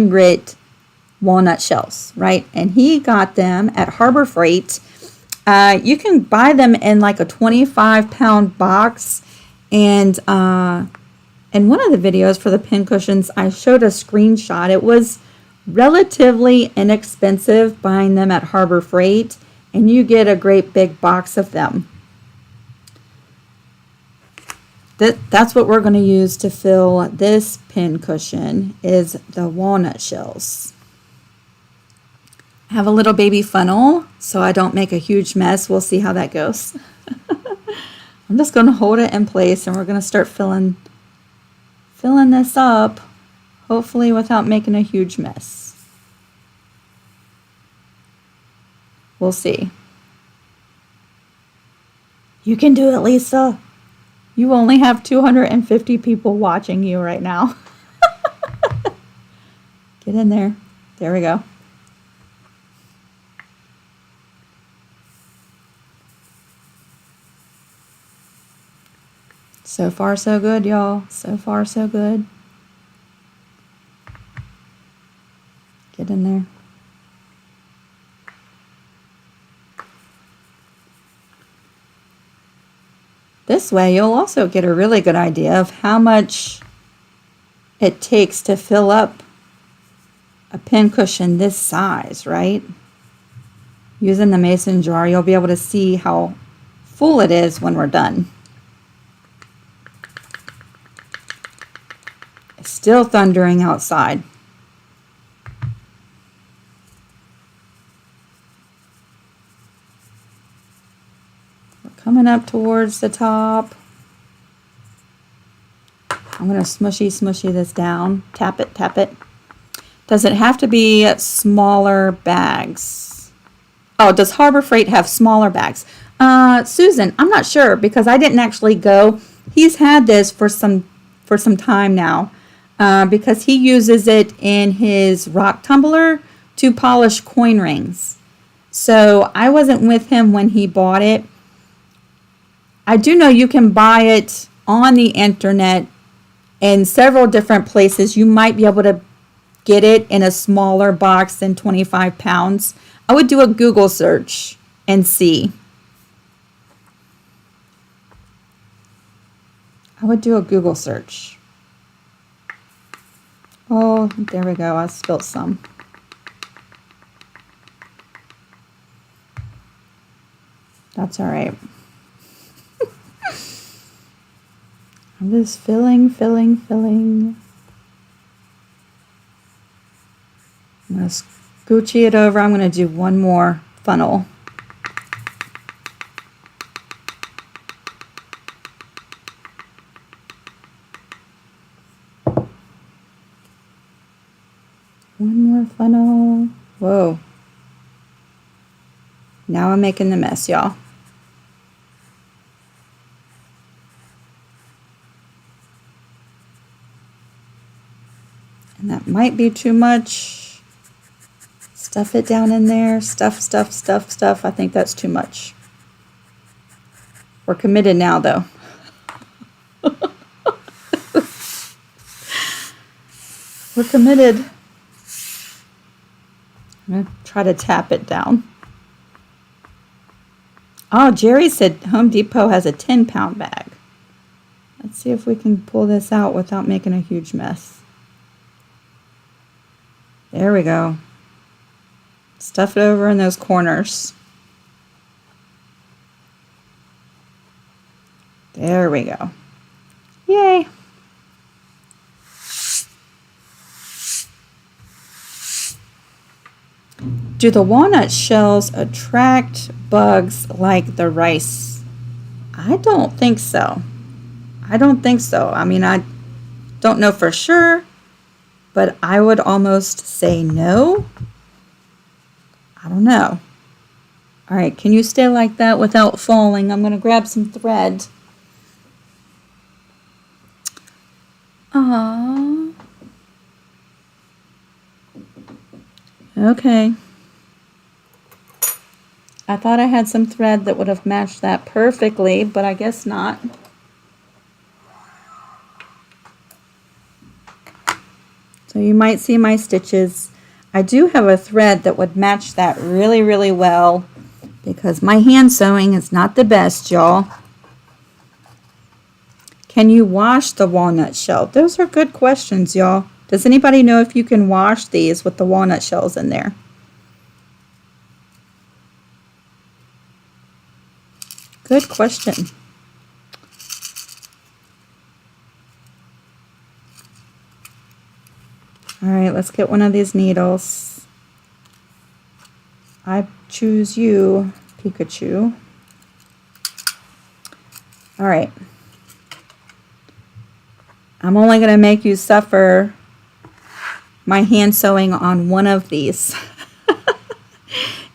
grit walnut shells, right? And he got them at Harbor Freight. You can buy them in like a 25-pound box. And in one of the videos for the pin cushions, I showed a screenshot. It was relatively inexpensive buying them at Harbor Freight, and you get a great big box of them. That's what we're going to use to fill this pin cushion, is the walnut shells. I have a little baby funnel so I don't make a huge mess. We'll see how that goes. I'm just going to hold it in place, and we're going to start filling this up, hopefully without making a huge mess. We'll see. You can do it, Lisa. You only have 250 people watching you right now. Get in there. There we go. So far, so good, y'all. So far, so good. Get in there. This way, you'll also get a really good idea of how much it takes to fill up a pin cushion this size, right? Using the mason jar, you'll be able to see how full it is when we're done. It's still thundering outside. Coming up towards the top. I'm going to smushy this down. Tap it, tap it. Does it have to be smaller bags? Oh, does Harbor Freight have smaller bags? Susan, I'm not sure because I didn't actually go. He's had this for some time now because he uses it in his rock tumbler to polish coin rings. So I wasn't with him when he bought it. I do know you can buy it on the internet in several different places. You might be able to get it in a smaller box than 25 pounds. I would do a Google search and see. I would do a Google search. Oh, there we go. I spilled some. That's all right. I'm just filling. I'm going to scoochie it over. I'm going to do one more funnel. One more funnel. Whoa. Now I'm making the mess, y'all. And that might be too much. Stuff it down in there. Stuff. I think that's too much. We're committed now, though. We're committed. I'm going to try to tap it down. Oh, Jerry said Home Depot has a 10-pound bag. Let's see if we can pull this out without making a huge mess. There we go. Stuff it over in those corners. There we go. Yay! Do the walnut shells attract bugs like the rice? I don't think so. I don't think so. I mean, I don't know for sure, but I would almost say no. I don't know. All right, can you stay like that without falling? I'm going to grab some thread. Aww. Okay. I thought I had some thread that would have matched that perfectly, but I guess not. So you might see my stitches. I do have a thread that would match that really, really well because my hand sewing is not the best, y'all. Can you wash the walnut shell? Those are good questions, y'all. Does anybody know if you can wash these with the walnut shells in there? Good question. All right, let's get one of these needles. I choose you, Pikachu. All right. I'm only going to make you suffer my hand sewing on one of these.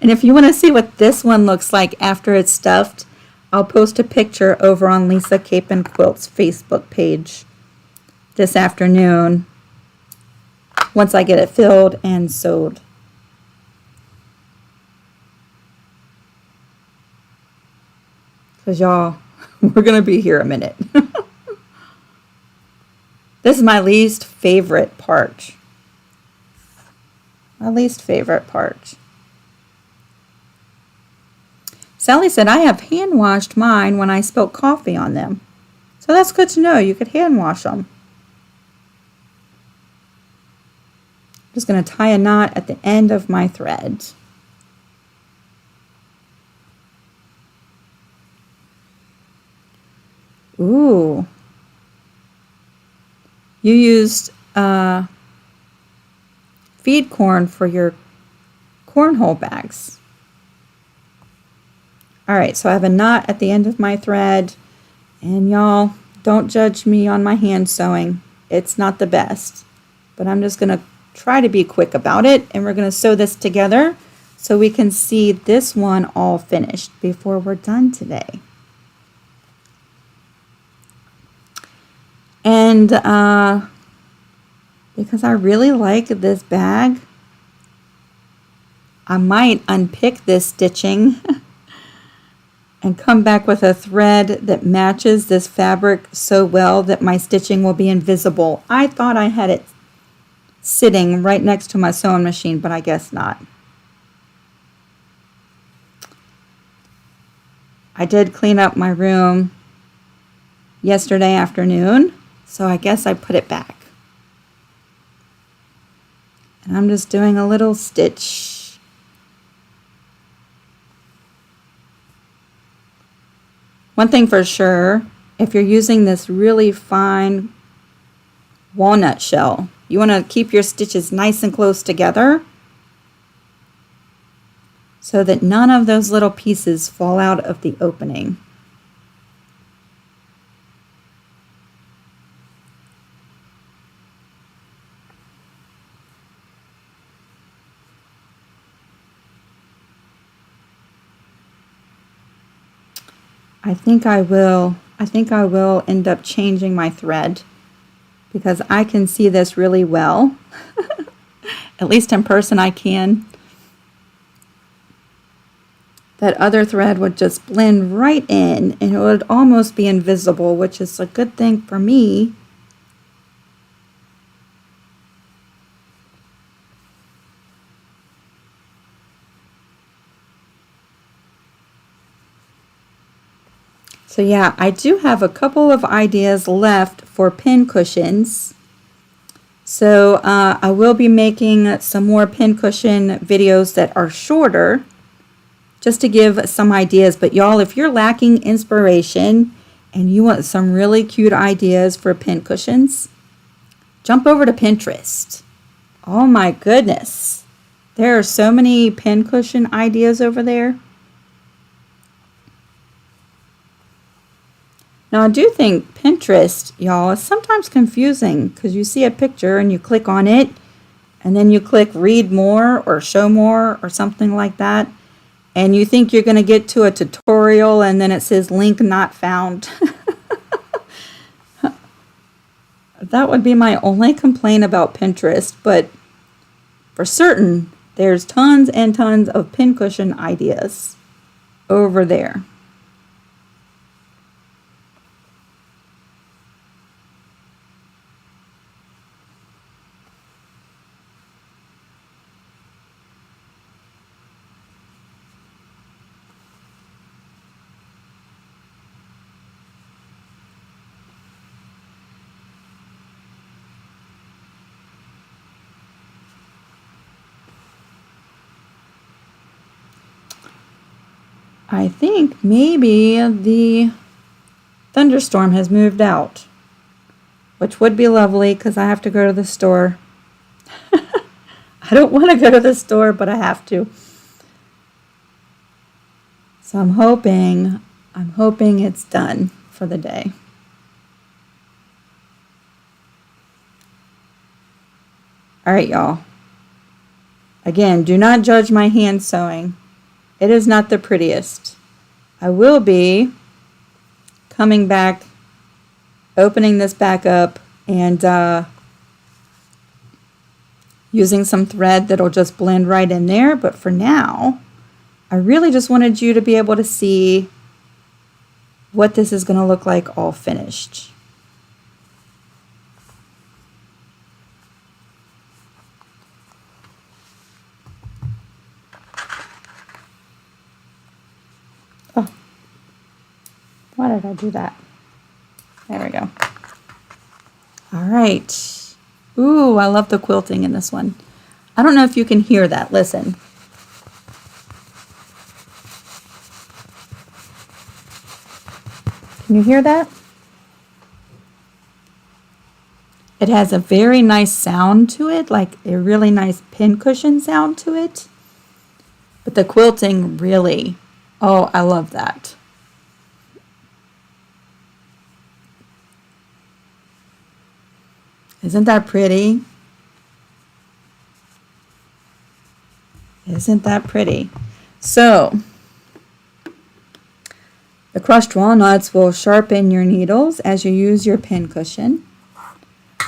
And if you want to see what this one looks like after it's stuffed, I'll post a picture over on Lisa Capen Quilts Facebook page this afternoon once I get it filled and sewed. Because y'all, we're going to be here a minute. This is my least favorite part. My least favorite part. Sally said, I have hand washed mine when I spilled coffee on them. So that's good to know. You could hand wash them. I'm just going to tie a knot at the end of my thread. Ooh. You used feed corn for your cornhole bags. All right, so I have a knot at the end of my thread, and y'all, don't judge me on my hand sewing. It's not the best, but I'm just going to try to be quick about it, and we're going to sew this together so we can see this one all finished before we're done today. And because I really like this bag, I might unpick this stitching and come back with a thread that matches this fabric so well that my stitching will be invisible. I thought I had it sitting right next to my sewing machine, but I guess not. I did clean up my room yesterday afternoon, so I guess I put it back. And I'm just doing a little stitch. One thing for sure, if you're using this really fine walnut shell, you want to keep your stitches nice and close together so that none of those little pieces fall out of the opening. I think I will end up changing my thread because I can see this really well. At least in person I can. That other thread would just blend right in and it would almost be invisible, which is a good thing for me. So yeah, I do have a couple of ideas left for pin cushions. So I will be making some more pin cushion videos that are shorter just to give some ideas. But y'all, if you're lacking inspiration and you want some really cute ideas for pin cushions, jump over to Pinterest. Oh my goodness. There are so many pin cushion ideas over there. Now, I do think Pinterest, y'all, is sometimes confusing because you see a picture and you click on it and then you click read more or show more or something like that. And you think you're going to get to a tutorial and then it says link not found. That would be my only complaint about Pinterest, but for certain, there's tons and tons of pincushion ideas over there. I think maybe the thunderstorm has moved out, which would be lovely because I have to go to the store. I don't want to go to the store, but I have to. So I'm hoping it's done for the day. All right, y'all. Again, do not judge my hand sewing. It is not the prettiest. I will be coming back, opening this back up, and using some thread that'll just blend right in there. But for now, I really just wanted you to be able to see what this is going to look like all finished. Oh, why did I do that? There we go. All right. Ooh, I love the quilting in this one. I don't know if you can hear that. Listen. Can you hear that? It has a very nice sound to it, like a really nice pincushion sound to it. But the quilting really, oh, I love that. Isn't that pretty? Isn't that pretty? So, the crushed walnuts will sharpen your needles as you use your pincushion.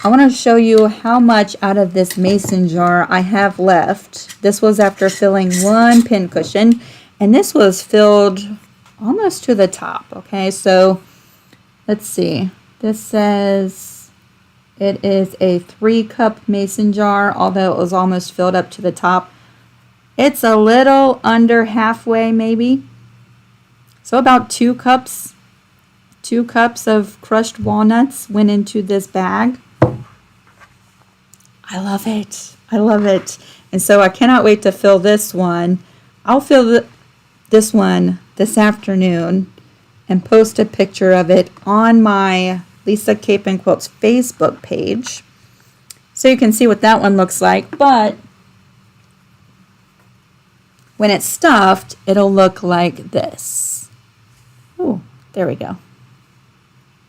I want to show you how much out of this mason jar I have left. This was after filling one pincushion, and this was filled almost to the top. Okay, so let's see. This says it is a 3-cup mason jar, although it was almost filled up to the top. It's a little under halfway maybe. So about 2 cups. 2 cups of crushed walnuts went into this bag. I love it. I love it. And so I cannot wait to fill this one. I'll fill this one this afternoon and post a picture of it on my Lisa Capen Quilts Facebook page, so you can see what that one looks like. But when it's stuffed, it'll look like this. Oh, there we go.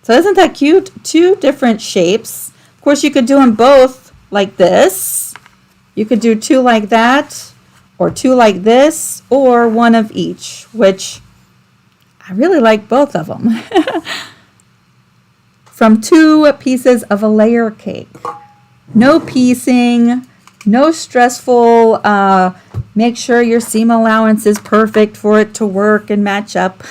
So isn't that cute? 2 different shapes. Of course, you could do them both like this. You could do 2 like that, or 2 like this, or 1 of each, which I really like both of them. From 2 pieces of a layer cake. No piecing, no stressful, make sure your seam allowance is perfect for it to work and match up.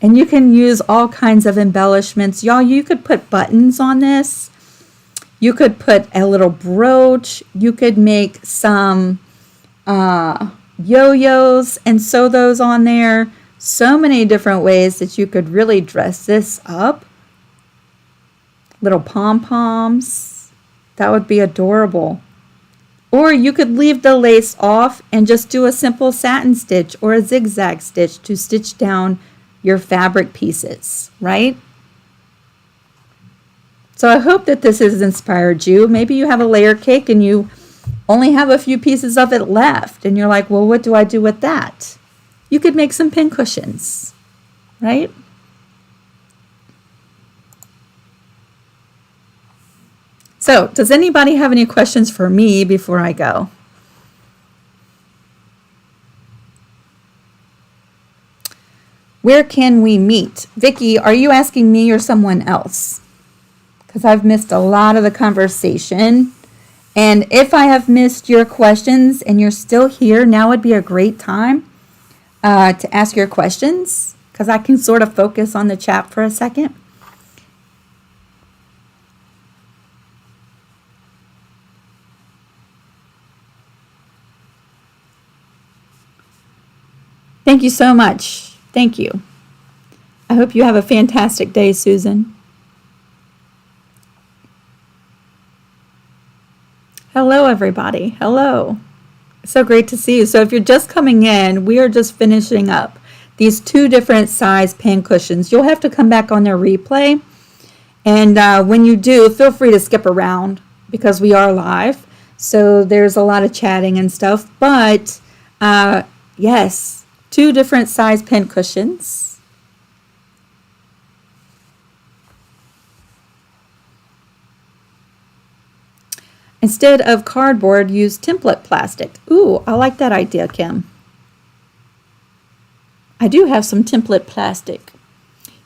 And you can use all kinds of embellishments. Y'all, you could put buttons on this. You could put a little brooch. You could make some yo-yos and sew those on there. So many different ways that you could really dress this up. Little pom-poms. That would be adorable. Or you could leave the lace off and just do a simple satin stitch or a zigzag stitch to stitch down your fabric pieces, right? So I hope that this has inspired you. Maybe you have a layer cake and you only have a few pieces of it left, and you're like, well, what do I do with that? You could make some pincushions, right? So, does anybody have any questions for me before I go? Where can we meet? Vicki, are you asking me or someone else? Because I've missed a lot of the conversation. And if I have missed your questions and you're still here, now would be a great time to ask your questions, because I can sort of focus on the chat for a second. Thank you so much. Thank you. I hope you have a fantastic day, Susan. Hello, everybody. Hello. So great to see you. So if you're just coming in, we are just finishing up these 2 different size pin cushions. You'll have to come back on their replay. And when you do, feel free to skip around because we are live. So there's a lot of chatting and stuff. But yes, 2 different size pin cushions. Instead of cardboard, use template plastic. Ooh, I like that idea, Kim. I do have some template plastic.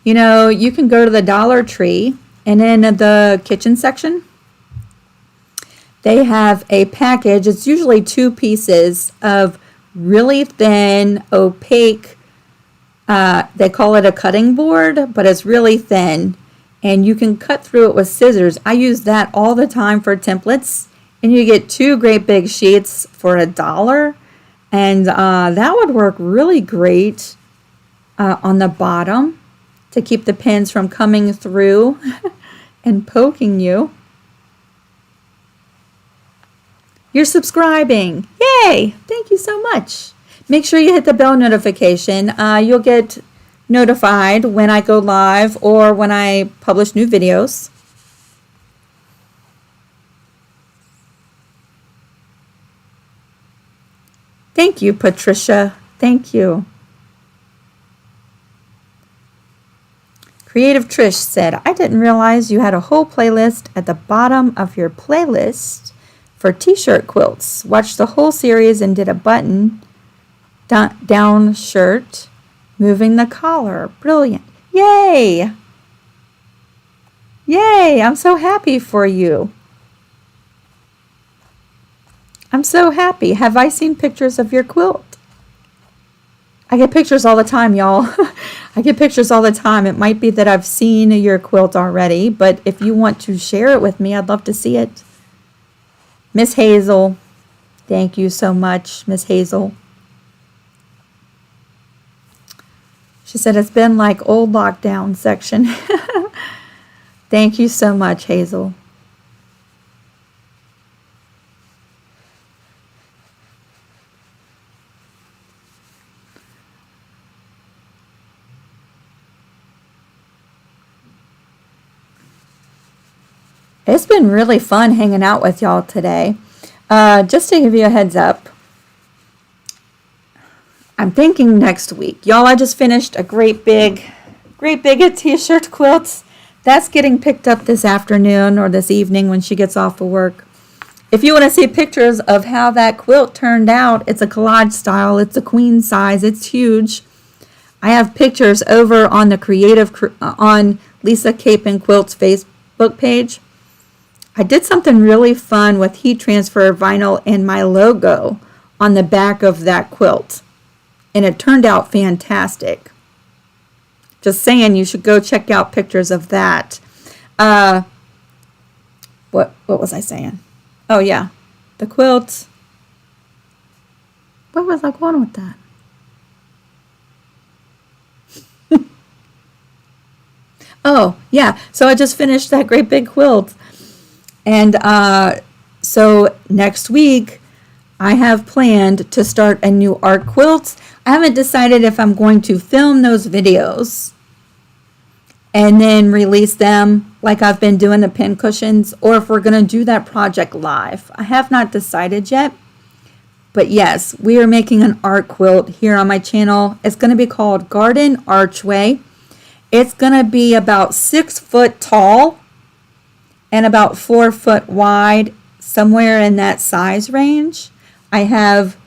You know, you can go to the Dollar Tree, and in the kitchen section, they have a package. It's usually 2 pieces of really thin, opaque, they call it a cutting board, but it's really thin. And you can cut through it with scissors. I use that all the time for templates. And you get 2 great big sheets for $1. And that would work really great on the bottom to keep the pins from coming through and poking you. You're subscribing. Yay! Thank you so much. Make sure you hit the bell notification. You'll get notified when I go live or when I publish new videos. Thank you, Patricia. Thank you. Creative Trish said, I didn't realize you had a whole playlist at the bottom of your playlist for t-shirt quilts. Watched the whole series and did a button down shirt. Moving the collar. Brilliant. Yay! Yay! I'm so happy for you. I'm so happy. Have I seen pictures of your quilt? I get pictures all the time, y'all. I get pictures all the time. It might be that I've seen your quilt already, but if you want to share it with me, I'd love to see it. Miss Hazel. Thank you so much, Miss Hazel. She said it's been like old lockdown section. Thank you so much, Hazel. It's been really fun hanging out with y'all today. Just to give you a heads up, I'm thinking next week. Y'all, I just finished a great big t-shirt quilt. That's getting picked up this afternoon or this evening when she gets off of work. If you want to see pictures of how that quilt turned out, it's a collage style. It's a queen size. It's huge. I have pictures over on the on Lisa Capen Quilts Facebook page. I did something really fun with heat transfer vinyl and my logo on the back of that quilt. And it turned out fantastic. Just saying, you should go check out pictures of that. What was I saying? Oh, yeah. The quilt. Where was I going with that? Oh, yeah. So I just finished that great big quilt. And so next week, I have planned to start a new art quilt. I haven't decided if I'm going to film those videos and then release them like I've been doing the pin cushions, or if we're going to do that project live. I have not decided yet. But yes, we are making an art quilt here on my channel. It's going to be called Garden Archway. It's going to be about 6 foot tall. and about 4 foot wide, somewhere in that size range. I have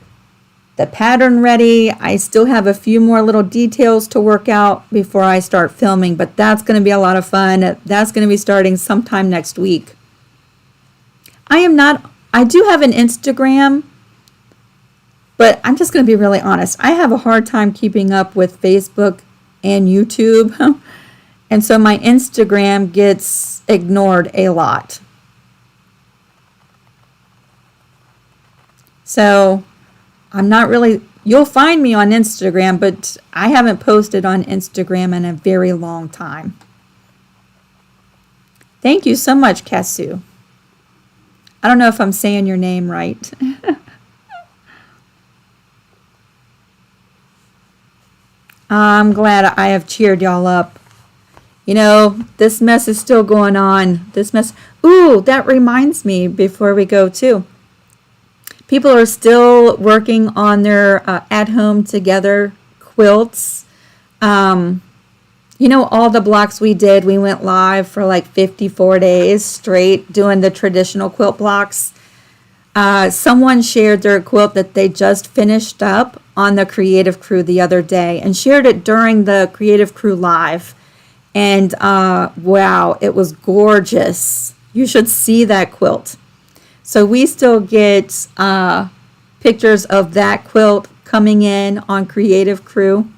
the pattern ready. I still have a few more little details to work out before I start filming, but that's going to be a lot of fun. That's going to be starting sometime next week. I do have an Instagram, but I'm just going to be really honest. I have a hard time keeping up with Facebook and YouTube, and so my Instagram gets ignored a lot. So I'm not really, you'll find me on Instagram, but I haven't posted on Instagram in a very long time. Thank you so much, Kasu. I don't know if I'm saying your name right. I'm glad I have cheered y'all up. You know, this mess is still going on. This mess. Ooh, that reminds me before we go too. People are still working on their at-home together quilts. You know, all the blocks we did, we went live for like 54 days straight doing the traditional quilt blocks. Someone shared their quilt that they just finished up on the Creative Crew the other day and shared it during the Creative Crew live. And wow, it was gorgeous. You should see that quilt. So we still get pictures of that quilt coming in on Creative Crew.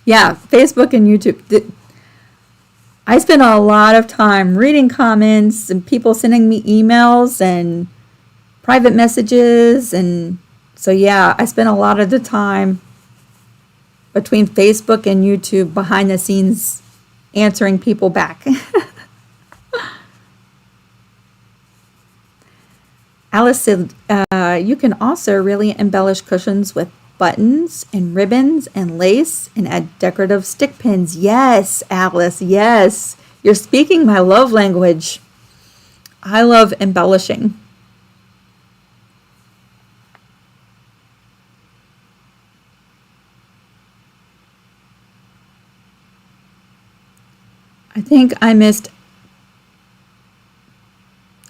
Yeah, Facebook and YouTube. I spend a lot of time reading comments and people sending me emails and private messages. And so, yeah, I spend a lot of the time between Facebook and YouTube behind the scenes answering people back. Alice said, you can also really embellish cushions with buttons and ribbons and lace and add decorative stick pins. Yes, Alice, yes. You're speaking my love language. I love embellishing. I think I missed.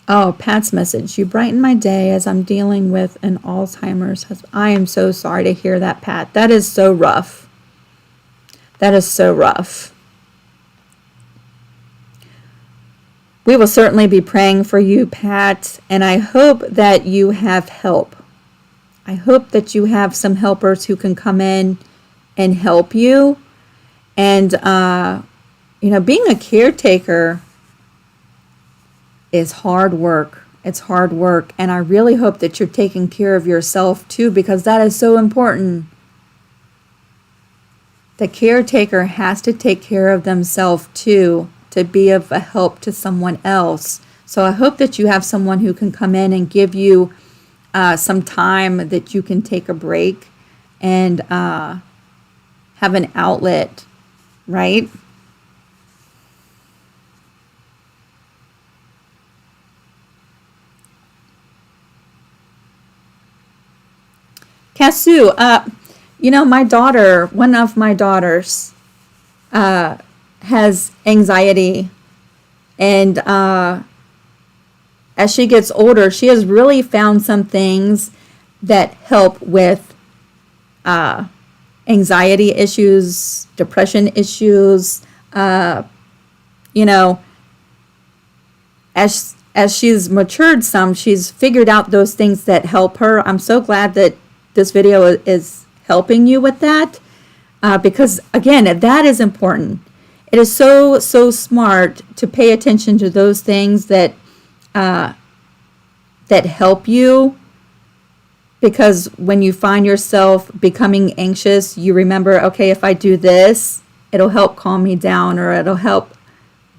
Oh, Pat's message. You brighten my day as I'm dealing with an Alzheimer's. I am so sorry to hear that, Pat. That is so rough. That is so rough. We will certainly be praying for you, Pat, and I hope that you have help. I hope that you have some helpers who can come in and help you. And, you know, being a caretaker is hard work. It's hard work. And I really hope that you're taking care of yourself too, because that is so important. The caretaker has to take care of themselves too to be of a help to someone else. So I hope that you have someone who can come in and give you some time that you can take a break and have an outlet, right? Kasu, you know, my daughter, one of my daughters, has anxiety, and as she gets older, she has really found some things that help with anxiety issues, depression issues. You know, as she's matured some, she's figured out those things that help her. I'm so glad that this video is helping you with that, because again, that is important. It is so smart to pay attention to those things that help you, because when you find yourself becoming anxious, you remember, okay, if I do this, it'll help calm me down, or it'll help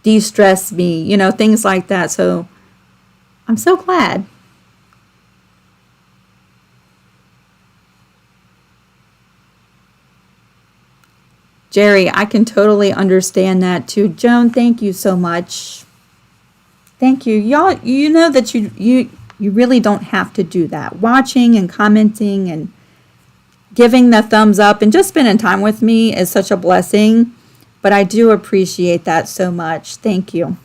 de-stress me, you know, things like that. So I'm so glad. Jerry, I can totally understand that too. Joan, thank you so much. Thank you. Y'all, you know that you really don't have to do that. Watching and commenting, and giving the thumbs up and just spending time with me is such a blessing. But I do appreciate that so much. Thank you.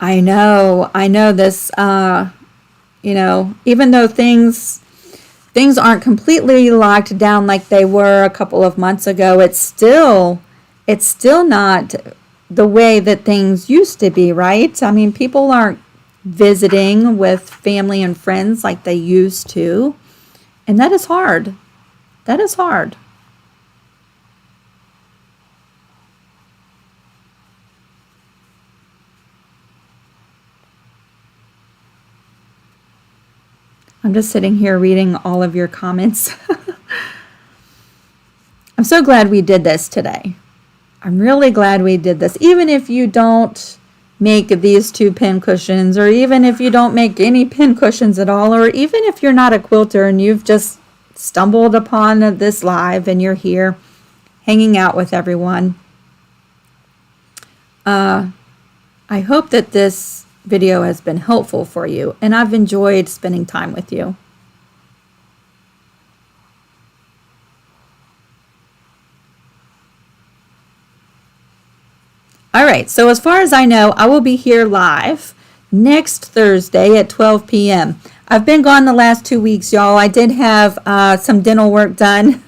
I know this, even though things aren't completely locked down like they were a couple of months ago, it's still not the way that things used to be, right? I mean, people aren't visiting with family and friends like they used to, and that is hard. That is hard. I'm just sitting here reading all of your comments. I'm so glad we did this today. I'm really glad we did this. Even if you don't make these 2 pin cushions, or even if you don't make any pin cushions at all, or even if you're not a quilter and you've just stumbled upon this live and you're here hanging out with everyone, I hope that this video has been helpful for you, and I've enjoyed spending time with you. All right, so as far as I know, I will be here live next Thursday at 12 p.m. I've been gone the last 2 weeks, y'all. I did have some dental work done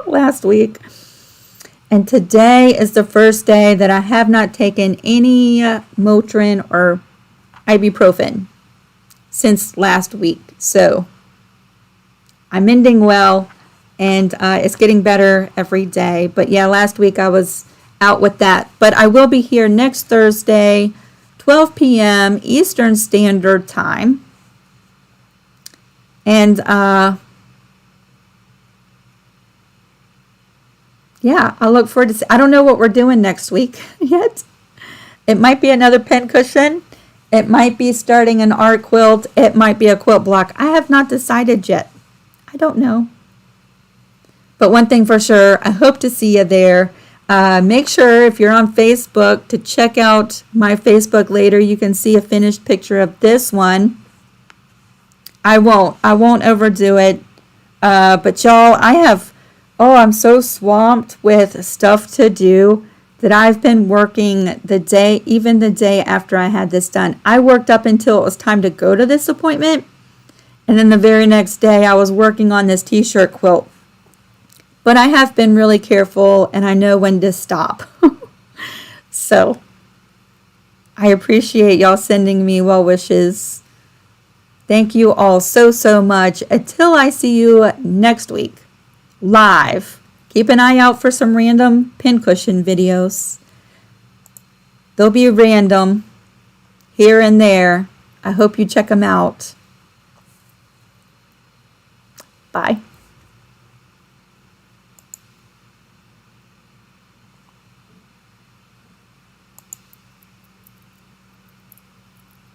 last week, and today is the first day that I have not taken any Motrin or ibuprofen since last week. So I'm ending well, and it's getting better every day. But yeah, last week I was out with that. But I will be here next Thursday, 12 p.m. Eastern Standard Time. And yeah, I look forward to I don't know what we're doing next week yet. It might be another pen cushion. It might be starting an art quilt. It might be a quilt block. I have not decided yet. I don't know. But one thing for sure, I hope to see you there. Make sure if you're on Facebook to check out my Facebook later. You can see a finished picture of this one. I won't overdo it. But y'all, I'm so swamped with stuff to do that I've been working even the day after I had this done. I worked up until it was time to go to this appointment. And then the very next day I was working on this t-shirt quilt. But I have been really careful, and I know when to stop. So I appreciate y'all sending me well wishes. Thank you all so, so much. Until I see you next week, live. Keep an eye out for some random pincushion videos. They'll be random here and there. I hope you check them out. Bye.